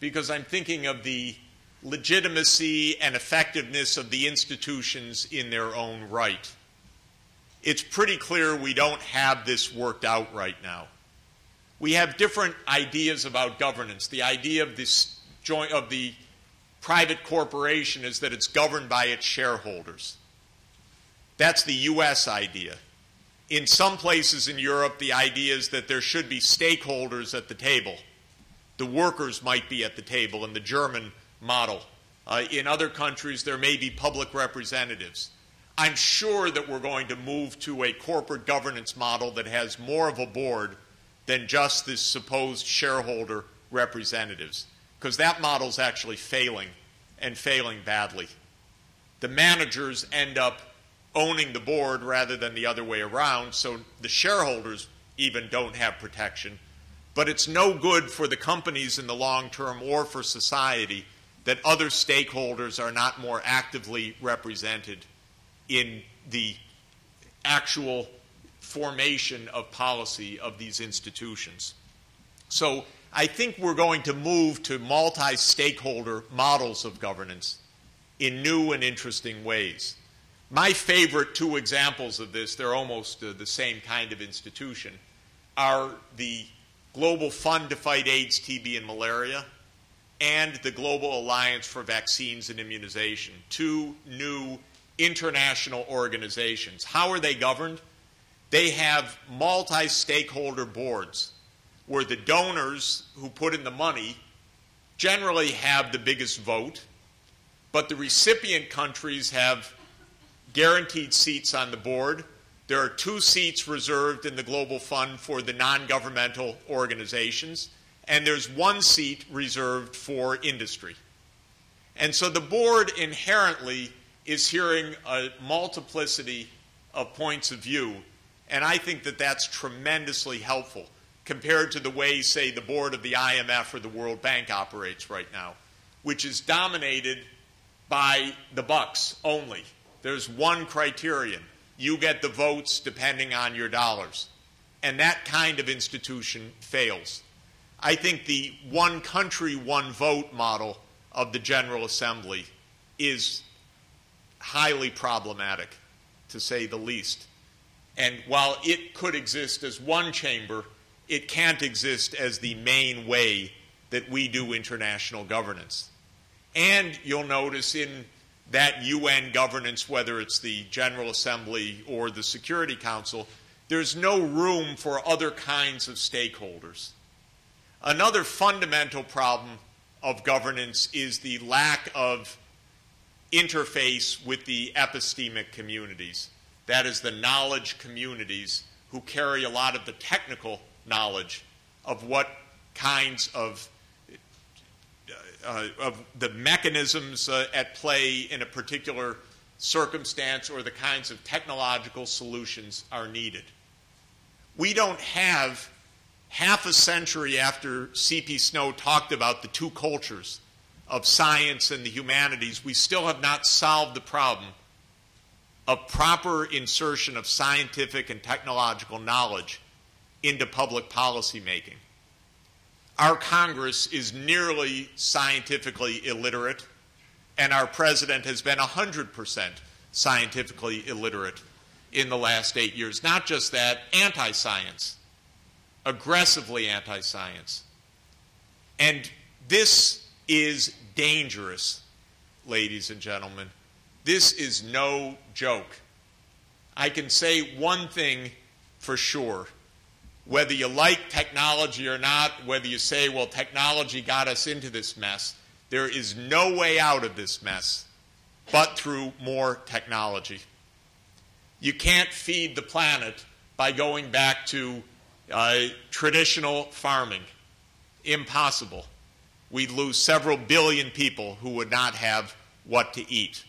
because I'm thinking of the legitimacy and effectiveness of the institutions in their own right. It's pretty clear we don't have this worked out right now. We have different ideas about governance. The idea of the private corporation is that it's governed by its shareholders. That's the US idea. In some places in Europe, the idea is that there should be stakeholders at the table. The workers might be at the table in the German model. In other countries, there may be public representatives. I'm sure that we're going to move to a corporate governance model that has more of a board than just the supposed shareholder representatives, because that model's actually failing, and failing badly. The managers end up owning the board rather than the other way around, so the shareholders even don't have protection. But it's no good for the companies in the long term or for society that other stakeholders are not more actively represented in the actual formation of policy of these institutions. So I think we're going to move to multi-stakeholder models of governance in new and interesting ways. My favorite 2 examples of this, they're almost the same kind of institution, are the Global Fund to Fight AIDS, TB, and Malaria, and the Global Alliance for Vaccines and Immunization, 2 new international organizations. How are they governed? They have multi-stakeholder boards where the donors who put in the money generally have the biggest vote, but the recipient countries have guaranteed seats on the board. There are 2 seats reserved in the Global Fund for the non-governmental organizations, and there's 1 seat reserved for industry. And so the board inherently is hearing a multiplicity of points of view, and I think that that's tremendously helpful compared to the way, say, the board of the IMF or the World Bank operates right now, which is dominated by the bucks only. There's one criterion. You get the votes depending on your dollars. And that kind of institution fails. I think the one country, one vote model of the General Assembly is highly problematic, to say the least. And while it could exist as one chamber, it can't exist as the main way that we do international governance. And you'll notice in that UN governance, whether it's the General Assembly or the Security Council, there's no room for other kinds of stakeholders. Another fundamental problem of governance is the lack of interface with the epistemic communities. That is, the knowledge communities who carry a lot of the technical knowledge of what kinds of the mechanisms at play in a particular circumstance or the kinds of technological solutions are needed. We don't have, half a century after C.P. Snow talked about the 2 cultures of science and the humanities, we still have not solved the problem of proper insertion of scientific and technological knowledge into public policy making. Our Congress is nearly scientifically illiterate, and our president has been 100% scientifically illiterate in the last 8 years. Not just that, anti-science, aggressively anti-science. And this is dangerous, ladies and gentlemen. This is no joke. I can say one thing for sure. Whether you like technology or not, whether you say, well, technology got us into this mess, there is no way out of this mess but through more technology. You can't feed the planet by going back to traditional farming. Impossible. We'd lose several billion people who would not have what to eat.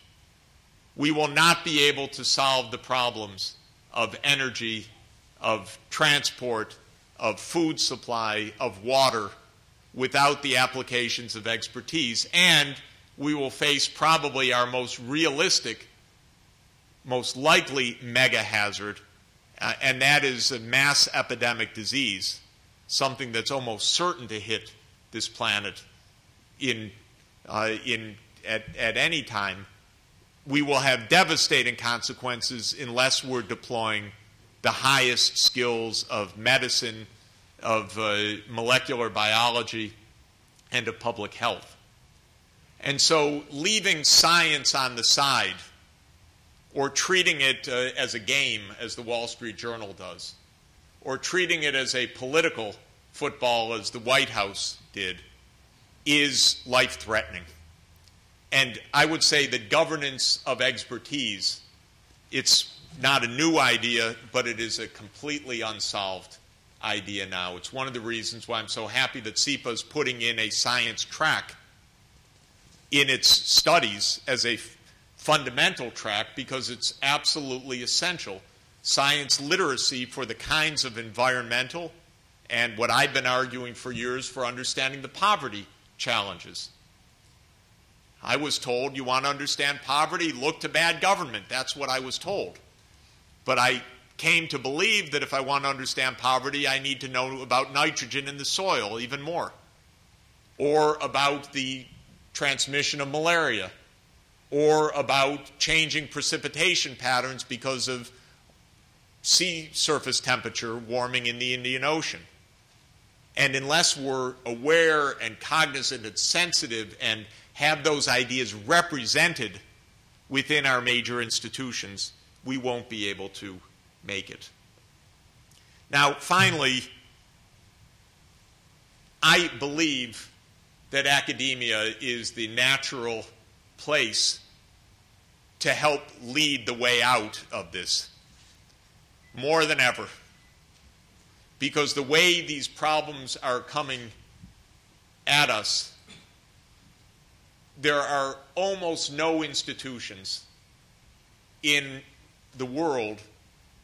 We will not be able to solve the problems of energy, of transport, of food supply, of water, without the applications of expertise. And we will face probably our most realistic, most likely mega hazard, and that is a mass epidemic disease, something that's almost certain to hit this planet at any time. We will have devastating consequences unless we're deploying the highest skills of medicine, of molecular biology, and of public health. And so leaving science on the side or treating it as a game, as the Wall Street Journal does, or treating it as a political football, as the White House did, is life-threatening. And I would say that governance of expertise, it's not a new idea, but it is a completely unsolved idea now. It's one of the reasons why I'm so happy that SEPA is putting in a science track in its studies as a fundamental track, because it's absolutely essential. Science literacy for the kinds of environmental and what I've been arguing for years for understanding the poverty challenges. I was told, you want to understand poverty, look to bad government. That's what I was told. But I came to believe that if I want to understand poverty, I need to know about nitrogen in the soil even more, or about the transmission of malaria, or about changing precipitation patterns because of sea surface temperature warming in the Indian Ocean. And unless we're aware and cognizant and sensitive and have those ideas represented within our major institutions, we won't be able to make it. Now, finally, I believe that academia is the natural place to help lead the way out of this more than ever. Because the way these problems are coming at us, there are almost no institutions in the world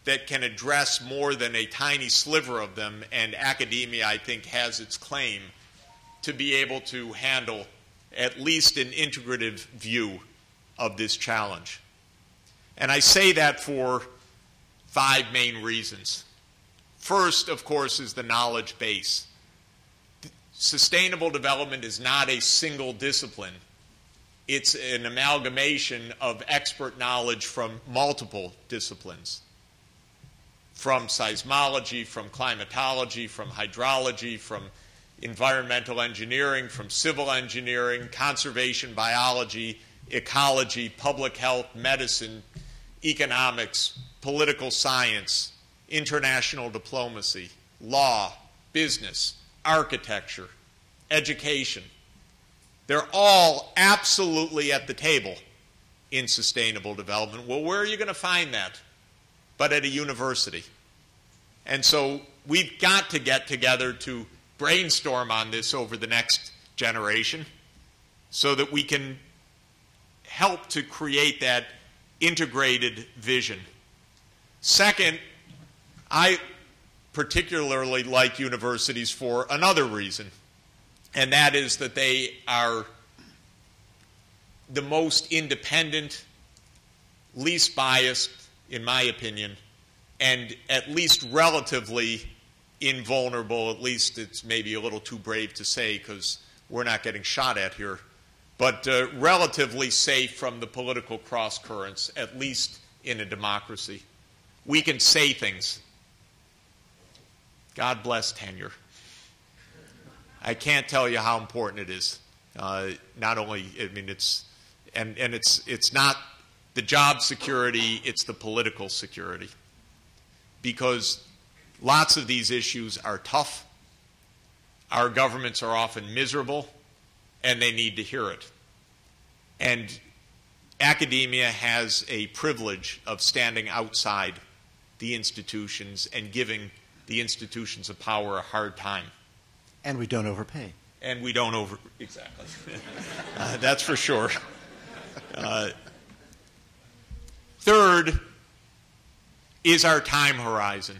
that can address more than a tiny sliver of them, and academia, I think, has its claim to be able to handle at least an integrative view of this challenge. And I say that for 5 main reasons. First, of course, is the knowledge base. Sustainable development is not a single discipline. It's an amalgamation of expert knowledge from multiple disciplines, from seismology, from climatology, from hydrology, from environmental engineering, from civil engineering, conservation biology, ecology, public health, medicine, economics, political science, international diplomacy, law, business, architecture, education. They're all absolutely at the table in sustainable development. Well, where are you going to find that? But at a university. And so we've got to get together to brainstorm on this over the next generation so that we can help to create that integrated vision. Second, I particularly like universities for another reason, and that is that they are the most independent, least biased, in my opinion, and at least relatively invulnerable. At least it's maybe a little too brave to say because we're not getting shot at here, but relatively safe from the political cross currents, at least in a democracy. We can say things. God bless tenure. I can't tell you how important it is. Not only, I mean, it's not the job security, it's the political security. Because lots of these issues are tough. Our governments are often miserable, and they need to hear it. And academia has a privilege of standing outside the institutions and giving the institutions of power a hard time. And we don't overpay. And we don't exactly. That's for sure. Third is our time horizon.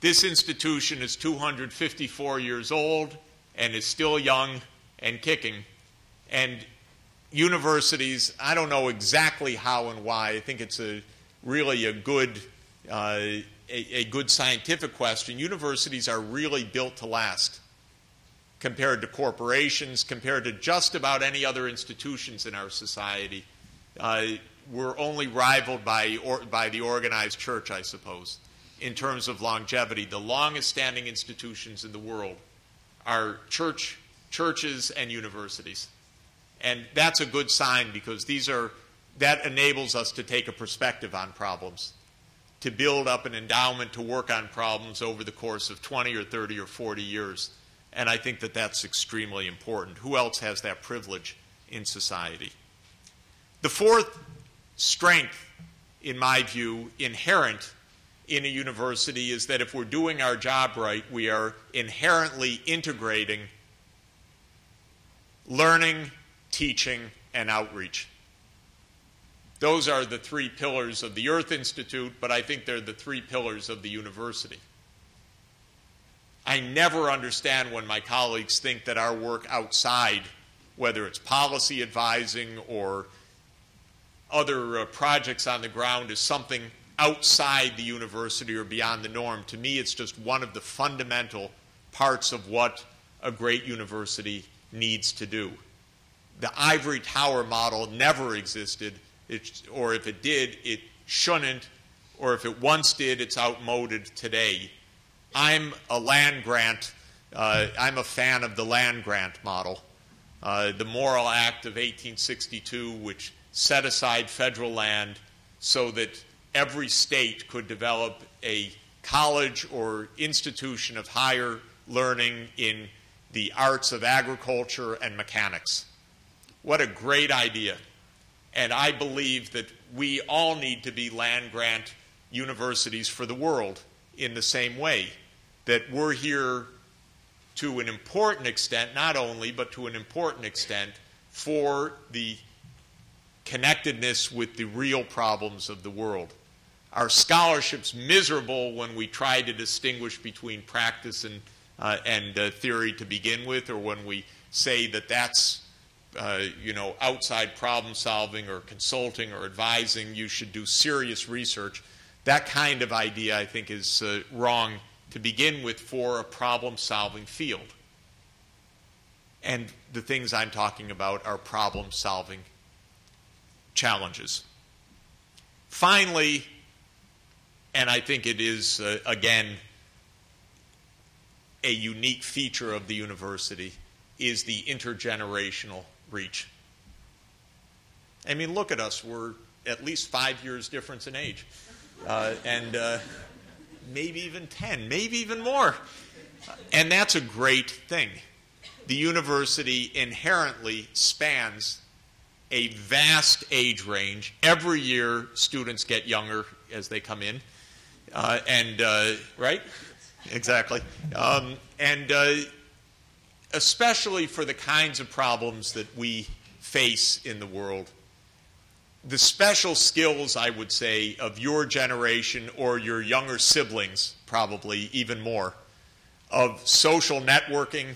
This institution is 254 years old and is still young and kicking. And universities, I don't know exactly how and why. I think it's really a good scientific question. Universities are really built to last compared to corporations, compared to just about any other institutions in our society. We're only rivaled by the organized church, I suppose, in terms of longevity. The longest standing institutions in the world are churches and universities. And that's a good sign because that enables us to take a perspective on problems, to build up an endowment to work on problems over the course of 20 or 30 or 40 years. And I think that that's extremely important. Who else has that privilege in society? The fourth strength, in my view, inherent in a university is that if we're doing our job right, we are inherently integrating learning, teaching, and outreach. Those are the 3 pillars of the Earth Institute, but I think they're the 3 pillars of the university. I never understand when my colleagues think that our work outside, whether it's policy advising or other projects on the ground, is something outside the university or beyond the norm. To me, it's just one of the fundamental parts of what a great university needs to do. The ivory tower model never existed, or if it did, it shouldn't, or if it once did, it's outmoded today. I'm a land-grant I'm a fan of the land grant model, the Moral Act of 1862, which set aside federal land so that every state could develop a college or institution of higher learning in the arts of agriculture and mechanics. What a great idea. And I believe that we all need to be land grant universities for the world in the same way, that we're here to an important extent, not only, but to an important extent, for the connectedness with the real problems of the world. Our scholarship's miserable when we try to distinguish between practice and theory to begin with, or when we say that that's outside problem solving or consulting or advising. You should do serious research. That kind of idea, I think, is wrong to begin with for a problem-solving field. And the things I'm talking about are problem-solving challenges. Finally, and I think it is, again, a unique feature of the university, is the intergenerational reach. I mean, look at us. We're at least 5 years difference in age. And maybe even 10, maybe even more. And that's a great thing. The university inherently spans a vast age range. Every year, students get younger as they come in. Right? Exactly. Especially for the kinds of problems that we face in the world. The special skills, I would say, of your generation or your younger siblings, probably even more, of social networking,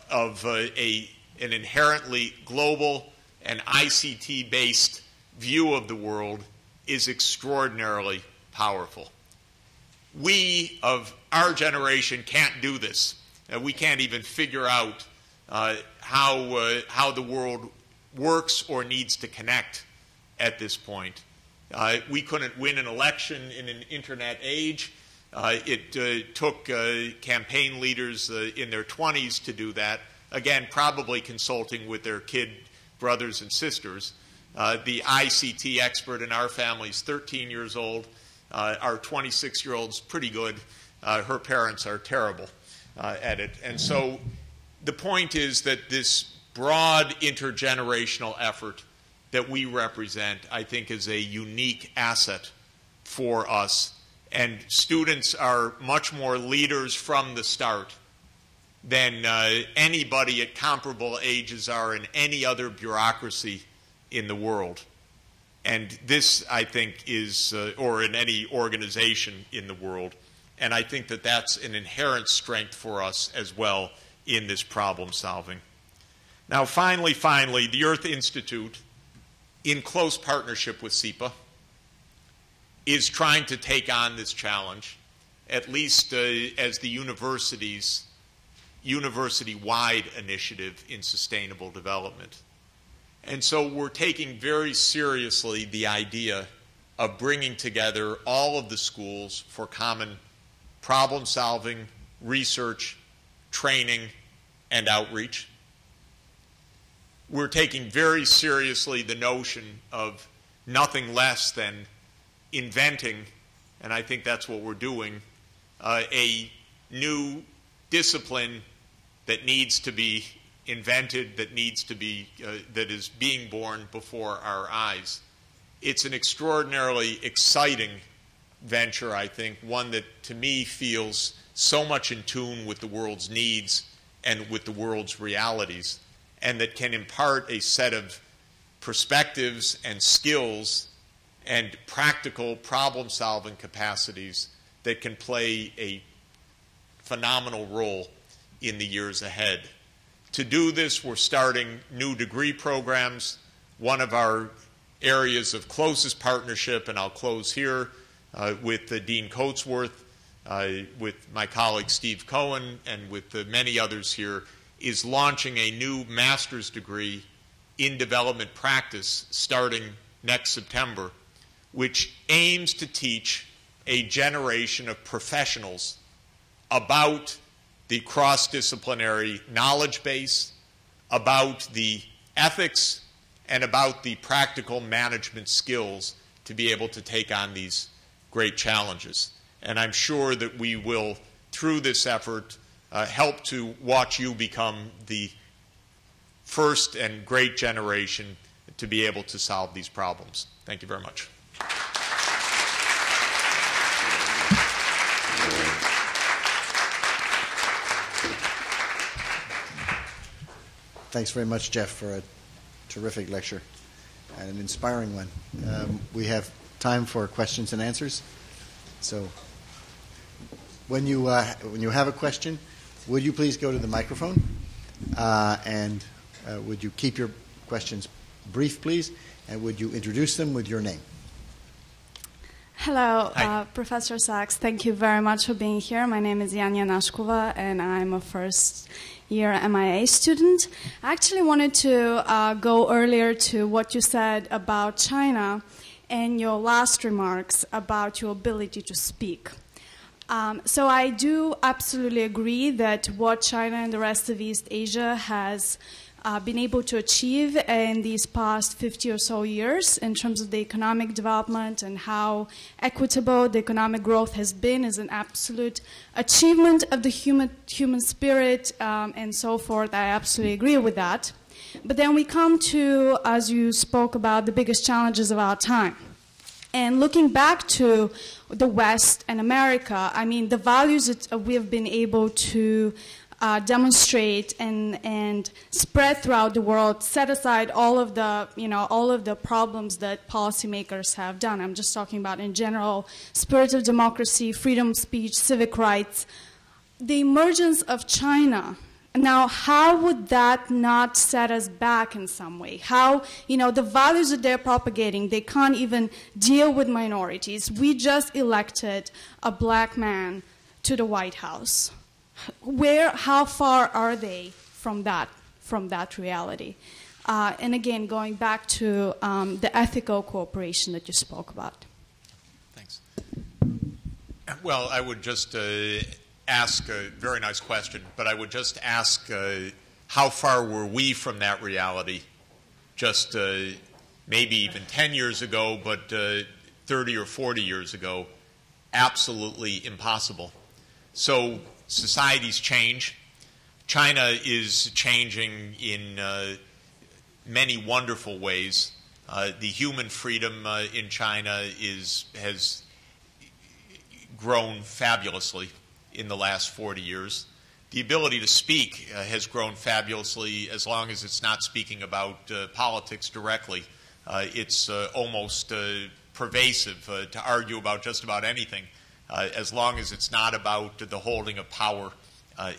of an inherently global and ICT-based view of the world is extraordinarily powerful. We of our generation can't do this. We can't even figure out how the world works or needs to connect at this point. We couldn't win an election in an internet age. It took campaign leaders in their 20s to do that, again, probably consulting with their kid brothers and sisters. The ICT expert in our family is 13 years old. Our 26-year-old's pretty good. Her parents are terrible at it. And so the point is that this broad intergenerational effort that we represent, I think, is a unique asset for us. And students are much more leaders from the start than anybody at comparable ages are in any other bureaucracy in the world. And this, I think, is, or in any organization in the world. And I think that that's an inherent strength for us as well in this problem solving. Now, finally, the Earth Institute, in close partnership with SEPA, is trying to take on this challenge, at least as the university's university-wide initiative in sustainable development. And so we're taking very seriously the idea of bringing together all of the schools for common problem-solving, research, training, and outreach. We're taking very seriously the notion of nothing less than inventing, and I think that's what we're doing, a new discipline that needs to be invented, that needs to be, that is being born before our eyes. It's an extraordinarily exciting venture, I think, one that to me feels so much in tune with the world's needs and with the world's realities, and that can impart a set of perspectives and skills and practical problem-solving capacities that can play a phenomenal role in the years ahead. To do this, we're starting new degree programs. One of our areas of closest partnership, and I'll close here, with Dean Coatsworth, with my colleague Steve Cohen, and with many others here, is launching a new master's degree in development practice starting next September, which aims to teach a generation of professionals about the cross-disciplinary knowledge base, about the ethics, and about the practical management skills to be able to take on these great challenges. And I'm sure that we will, through this effort, help to watch you become the first and great generation to be able to solve these problems. Thank you very much. Thanks very much, Jeff, for a terrific lecture and an inspiring one. We have time for questions and answers. So when you have a question, would you please go to the microphone? And would you keep your questions brief, please? And would you introduce them with your name? Hello, Professor Sachs. Thank you very much for being here. My name is Janja Nashkova, and I'm a first-year MIA student. I actually wanted to go earlier to what you said about China and your last remarks about your ability to speak. So I do absolutely agree that what China and the rest of East Asia has been able to achieve in these past 50 or so years in terms of the economic development and how equitable the economic growth has been is an absolute achievement of the human spirit and so forth. I absolutely agree with that. But then we come to, as you spoke about, the biggest challenges of our time. And looking back to the West and America, I mean, the values that we have been able to demonstrate and spread throughout the world, set aside all of the problems that policymakers have done. I'm just talking about in general, spirit of democracy, freedom of speech, civic rights. The emergence of China. Now, how would that not set us back in some way? How, the values that they're propagating, they can't even deal with minorities. We just elected a black man to the White House. How far are they from that reality? And again, going back to the ethical cooperation that you spoke about. Thanks. Well, I would just ask a very nice question, but I would just ask how far were we from that reality just maybe even 10 years ago, but 30 or 40 years ago? Absolutely impossible. So societies change. China is changing in many wonderful ways. The human freedom in China has grown fabulously in the last 40 years. The ability to speak has grown fabulously as long as it's not speaking about politics directly. It's almost pervasive to argue about just about anything as long as it's not about the holding of power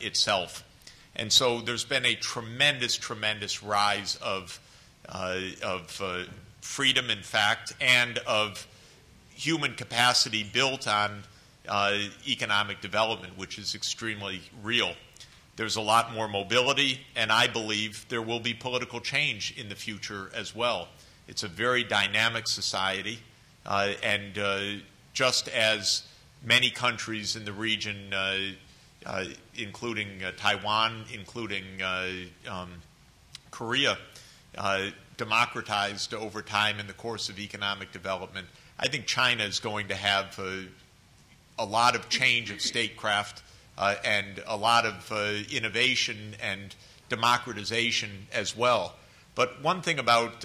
itself. And so there's been a tremendous, tremendous rise of freedom, in fact, and of human capacity built on economic development, which is extremely real. There's a lot more mobility, and I believe there will be political change in the future as well. It's a very dynamic society, and just as many countries in the region, including Taiwan, including Korea, democratized over time in the course of economic development, I think China is going to have a lot of change of statecraft and a lot of innovation and democratization as well. But one thing about,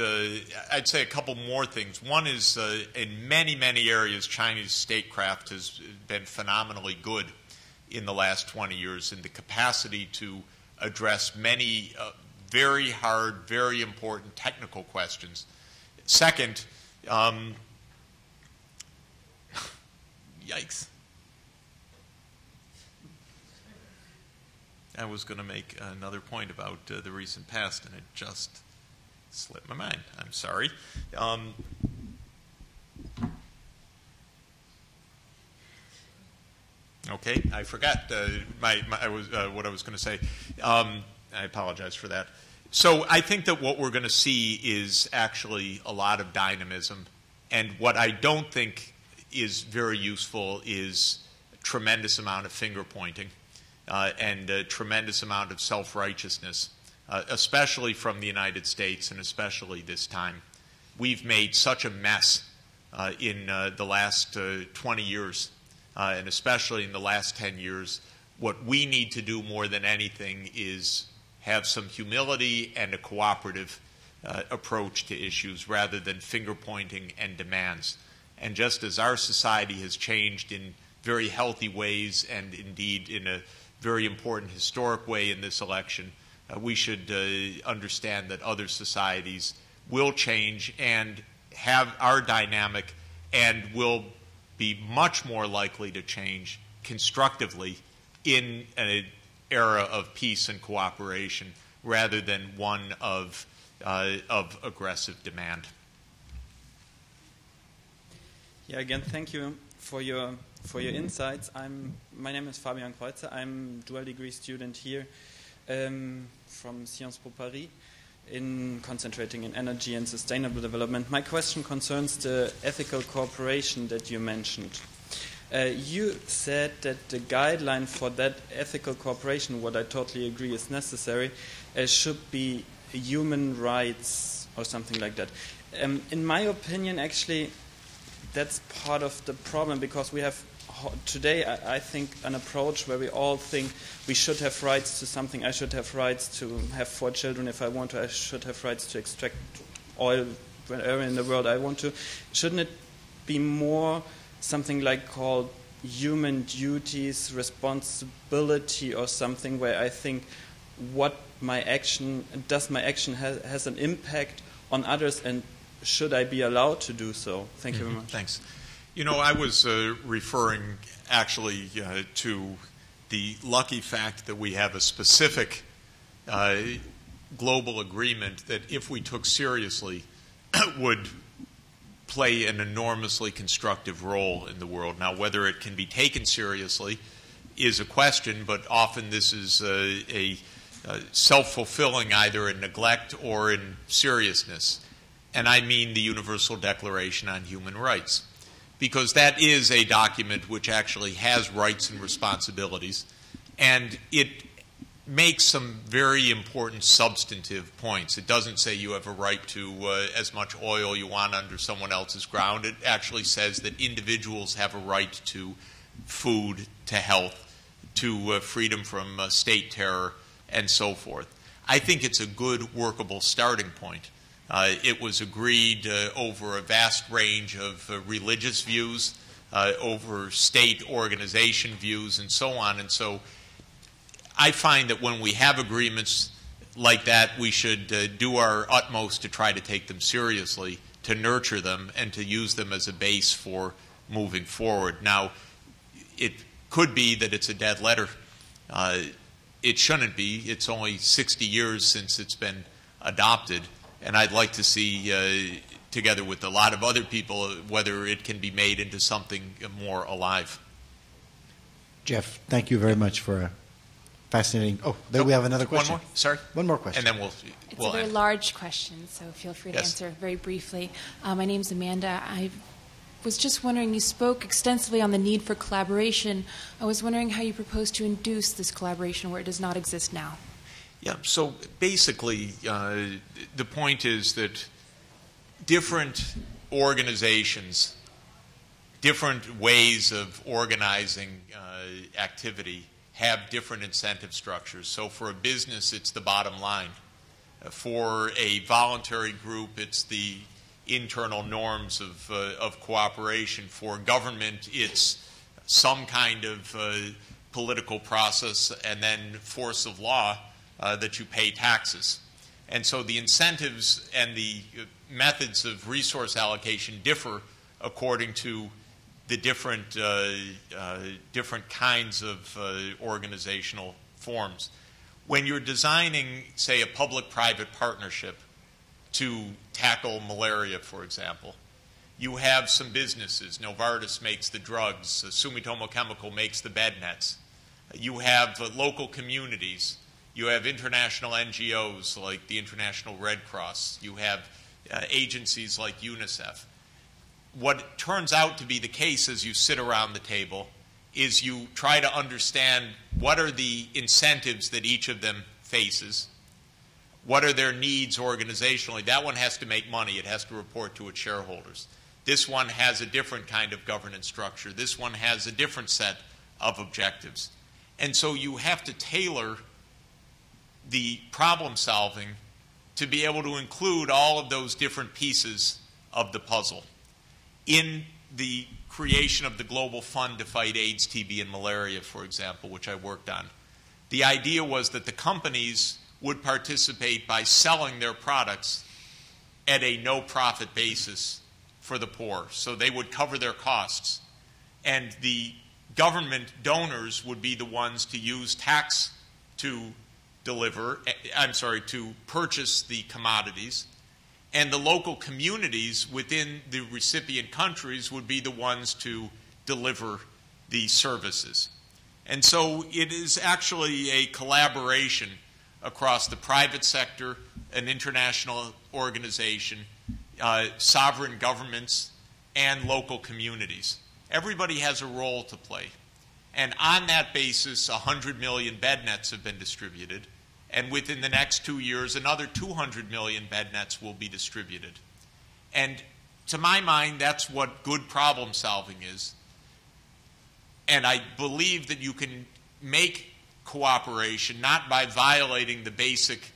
I'd say a couple more things. One is in many, many areas, Chinese statecraft has been phenomenally good in the last 20 years in the capacity to address many very hard, very important technical questions. Second, yikes. I was going to make another point about the recent past, and it just slipped my mind. I'm sorry. Okay, I forgot what I was going to say. I apologize for that. So I think that what we're going to see is actually a lot of dynamism, and what I don't think is very useful is a tremendous amount of finger pointing. and a tremendous amount of self-righteousness, especially from the United States and especially this time. We've made such a mess in the last 20 years, and especially in the last 10 years. What we need to do more than anything is have some humility and a cooperative approach to issues rather than finger-pointing and demands. And just as our society has changed in very healthy ways and indeed in a very important historic way in this election, we should understand that other societies will change and have our dynamic and will be much more likely to change constructively in an era of peace and cooperation rather than one of aggressive demand. Yeah, again, thank you for your insights. My name is Fabian Kreuzer. I'm a dual degree student here from Sciences Po Paris, concentrating in energy and sustainable development. My question concerns the ethical cooperation that you mentioned. You said that the guideline for that ethical cooperation, what I totally agree is necessary, should be human rights or something like that. In my opinion, actually, that's part of the problem, because we have today, I think, an approach where we all think we should have rights to something. I should have rights to have 4 children if I want to. I should have rights to extract oil wherever in the world I want to. Shouldn't it be more something like called human duties, responsibility, or something where I think what my action has an impact on others, and should I be allowed to do so? Thank you very much. Thanks. You know, I was referring actually to the lucky fact that we have a specific global agreement that, if we took seriously, would play an enormously constructive role in the world. Now, whether it can be taken seriously is a question, but often this is a self-fulfilling, either in neglect or in seriousness. And I mean the Universal Declaration on Human Rights, because that is a document which actually has rights and responsibilities, and it makes some very important substantive points. It doesn't say you have a right to as much oil you want under someone else's ground. It actually says that individuals have a right to food, to health, to freedom from state terror, and so forth. I think it's a good, workable starting point. It was agreed over a vast range of religious views, over state organization views, and so on. And so I find that when we have agreements like that, we should do our utmost to try to take them seriously, to nurture them, and to use them as a base for moving forward. Now, it could be that it's a dead letter. It shouldn't be. It's only 60 years since it's been adopted. And I'd like to see, together with a lot of other people, whether it can be made into something more alive. Jeff, thank you very much for a fascinating... Oh, there we have another question. One more? Sorry? One more question. And then It's a very end. large question, so feel free to answer very briefly. My name's Amanda. I was just wondering, you spoke extensively on the need for collaboration. I was wondering how you propose to induce this collaboration where it does not exist now. Yeah, so basically, the point is that different organizations, different ways of organizing activity have different incentive structures. So for a business, it's the bottom line. For a voluntary group, it's the internal norms of cooperation. For government, it's some kind of political process, and then force of law, that you pay taxes. And so the incentives and the methods of resource allocation differ according to the different kinds of organizational forms. When you're designing, say, a public-private partnership to tackle malaria, for example, you have some businesses. Novartis makes the drugs. Sumitomo Chemical makes the bed nets. You have local communities. You have international NGOs like the International Red Cross. You have agencies like UNICEF. What turns out to be the case as you sit around the table is you try to understand what are the incentives that each of them faces, what are their needs organizationally. That one has to make money. It has to report to its shareholders. This one has a different kind of governance structure. This one has a different set of objectives. And so you have to tailor the problem solving to be able to include all of those different pieces of the puzzle. In the creation of the Global Fund to fight AIDS, TB, and malaria, for example, which I worked on, the idea was that the companies would participate by selling their products at a no-profit basis for the poor. So they would cover their costs. And the government donors would be the ones to use tax to to purchase the commodities. And the local communities within the recipient countries would be the ones to deliver the services. And so it is actually a collaboration across the private sector, an international organization, sovereign governments, and local communities. Everybody has a role to play. And on that basis, 100 million bed nets have been distributed. And within the next 2 years, another 200 million bed nets will be distributed. And to my mind, that's what good problem solving is. And I believe that you can make cooperation not by violating the basic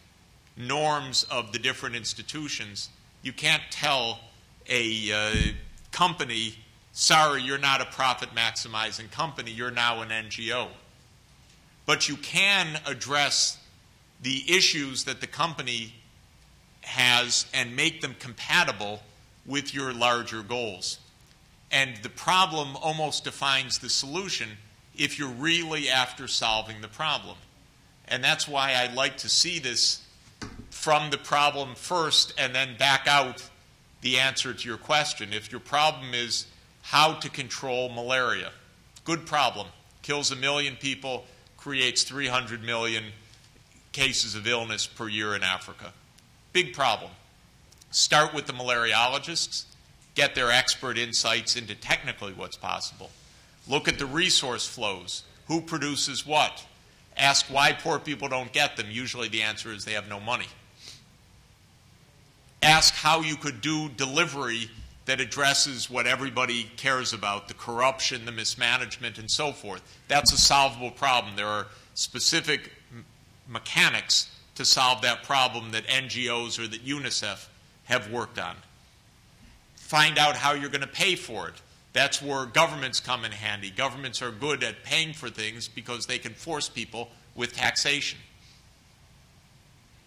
norms of the different institutions. You can't tell a company, sorry, you're not a profit-maximizing company, you're now an NGO. But you can address the issues that the company has and make them compatible with your larger goals. And the problem almost defines the solution if you're really after solving the problem. And that's why I like to see this from the problem first and then back out the answer to your question. If your problem is how to control malaria, good problem. Kills 1 million people, creates 300 million cases of illness per year in Africa. Big problem. Start with the malariologists, get their expert insights into technically what's possible. Look at the resource flows. Who produces what? Ask why poor people don't get them. Usually the answer is they have no money. Ask how you could do delivery that addresses what everybody cares about, the corruption, the mismanagement, and so forth. That's a solvable problem. There are specific mechanics to solve that problem that NGOs or that UNICEF have worked on. Find out how you're going to pay for it. That's where governments come in handy. Governments are good at paying for things because they can force people with taxation.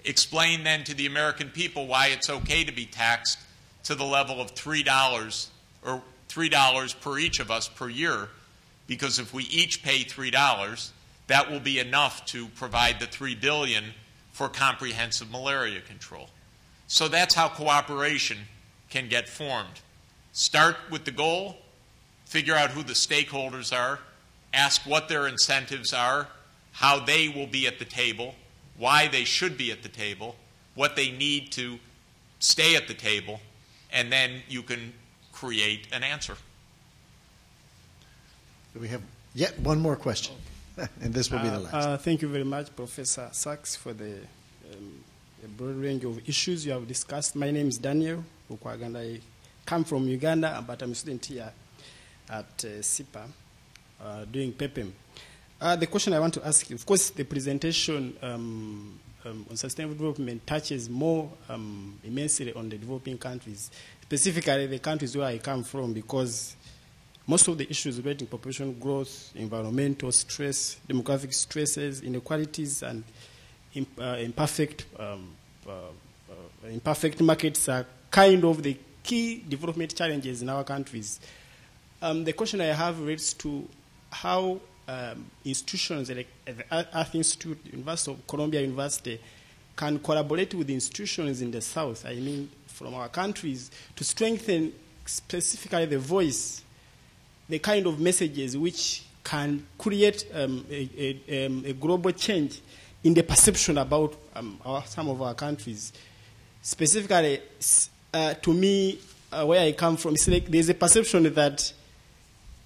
Explain then to the American people why it's okay to be taxed to the level of $3 or $3 per each of us per year, because if we each pay $3, that will be enough to provide the $3 billion for comprehensive malaria control. So that's how cooperation can get formed. Start with the goal, figure out who the stakeholders are, ask what their incentives are, how they will be at the table, why they should be at the table, what they need to stay at the table, and then you can create an answer. We have yet one more question. And this will be the last. Thank you very much, Professor Sachs, for the broad range of issues you have discussed. My name is Daniel Ukwaganda. I come from Uganda, but I'm a student here at SIPA doing PEPEM. The question I want to ask you, of course, the presentation on sustainable development touches more immensely on the developing countries, specifically the countries where I come from, because most of the issues relating to population growth, environmental stress, demographic stresses, inequalities, and imperfect markets are kind of the key development challenges in our countries. The question I have relates to how institutions like the Earth Institute, University of Columbia University, can collaborate with institutions in the South, I mean from our countries, to strengthen specifically the voice, the kind of messages which can create a global change in the perception about some of our countries. Specifically, to me, where I come from, it's like there's a perception that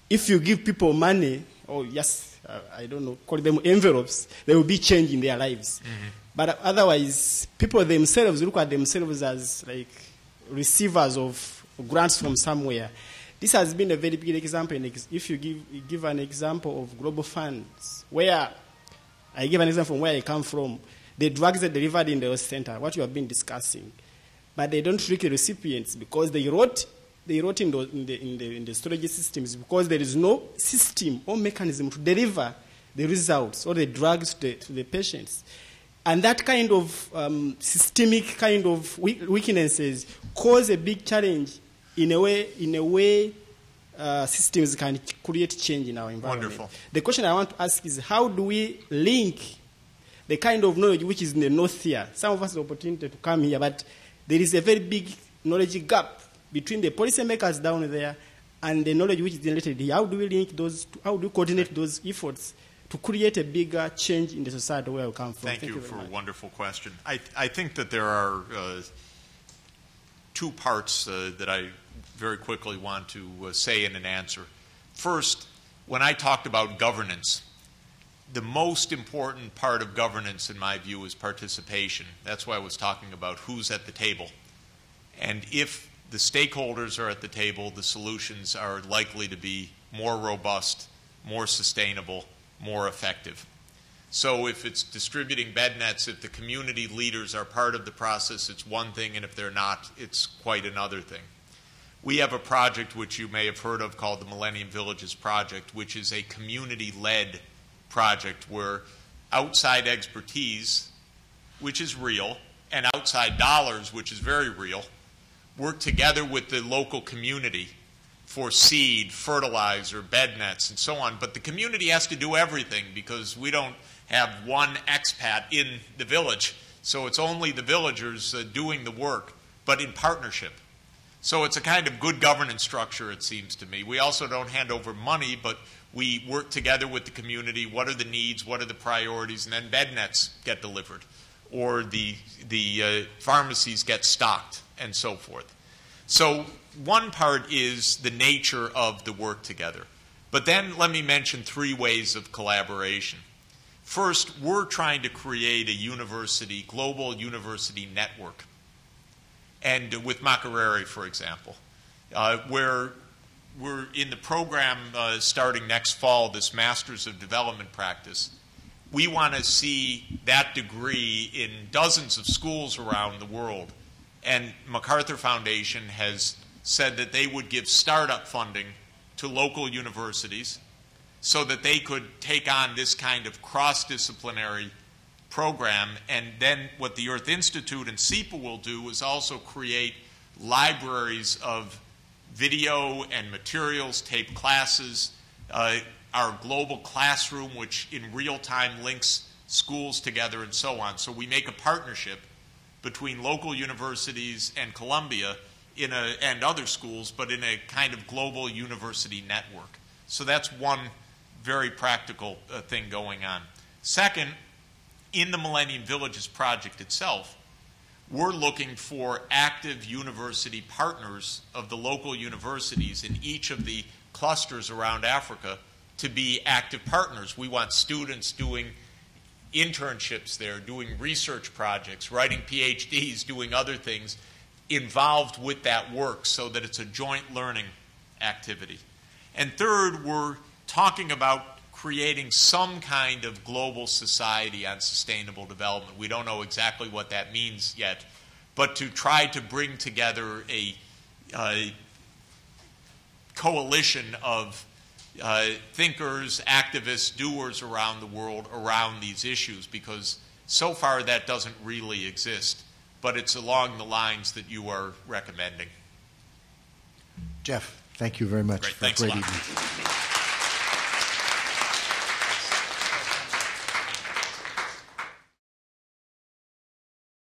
if you give people money, or yes, I don't know, call them envelopes, there will be change in their lives. Mm-hmm. But otherwise, people themselves look at themselves as like receivers of grants from somewhere. This has been a very big example. If you give an example of global funds, where I give an example from where I come from, the drugs are delivered in the health center, what you have been discussing, but they don't trick the recipients because they wrote in the storage systems because there is no system or mechanism to deliver the results or the drugs to the patients. And that kind of systemic kind of weaknesses cause a big challenge in a way systems can create change in our environment. Wonderful. The question I want to ask is, how do we link the kind of knowledge which is in the north here? Some of us have the opportunity to come here, but there is a very big knowledge gap between the policymakers down there and the knowledge which is generated here. How do we link those, how do we coordinate those efforts to create a bigger change in the society where we come from? Thank you for a wonderful question. I think that there are two parts that I very quickly want to say in an answer. First, when I talked about governance, the most important part of governance, in my view, is participation. That's why I was talking about who's at the table. And if the stakeholders are at the table, the solutions are likely to be more robust, more sustainable, more effective. So if it's distributing bed nets, if the community leaders are part of the process, it's one thing, and if they're not, it's quite another thing. We have a project which you may have heard of called the Millennium Villages Project, which is a community-led project where outside expertise, which is real, and outside dollars, which is very real, work together with the local community for seed, fertilizer, bed nets, and so on. But the community has to do everything because we don't have one expat in the village. So it's only the villagers doing the work, but in partnership. So it's a kind of good governance structure, it seems to me. We also don't hand over money, but we work together with the community. What are the needs? What are the priorities? And then bed nets get delivered, or the pharmacies get stocked, and so forth. So one part is the nature of the work together. But then let me mention three ways of collaboration. First, we're trying to create a global university network. And with Makerere, for example, where we're in the program starting next fall, this Masters of Development Practice, we want to see that degree in dozens of schools around the world. And MacArthur Foundation has said that they would give startup funding to local universities so that they could take on this kind of cross-disciplinary program. And then what the Earth Institute and SEPA will do is also create libraries of video and materials, tape classes, our global classroom, which in real time links schools together and so on. So we make a partnership between local universities and Columbia and other schools, but in a kind of global university network. So that's one very practical thing going on. Second, in the Millennium Villages project itself, we're looking for active university partners of the local universities in each of the clusters around Africa to be active partners. We want students doing internships there, doing research projects, writing PhDs, doing other things involved with that work so that it's a joint learning activity. And third, we're talking about creating some kind of global society on sustainable development. We don't know exactly what that means yet, but to try to bring together a coalition of thinkers, activists, doers around the world around these issues, because so far that doesn't really exist, but it's along the lines that you are recommending. Jeff, thank you very much. Great, thanks a lot. Evening.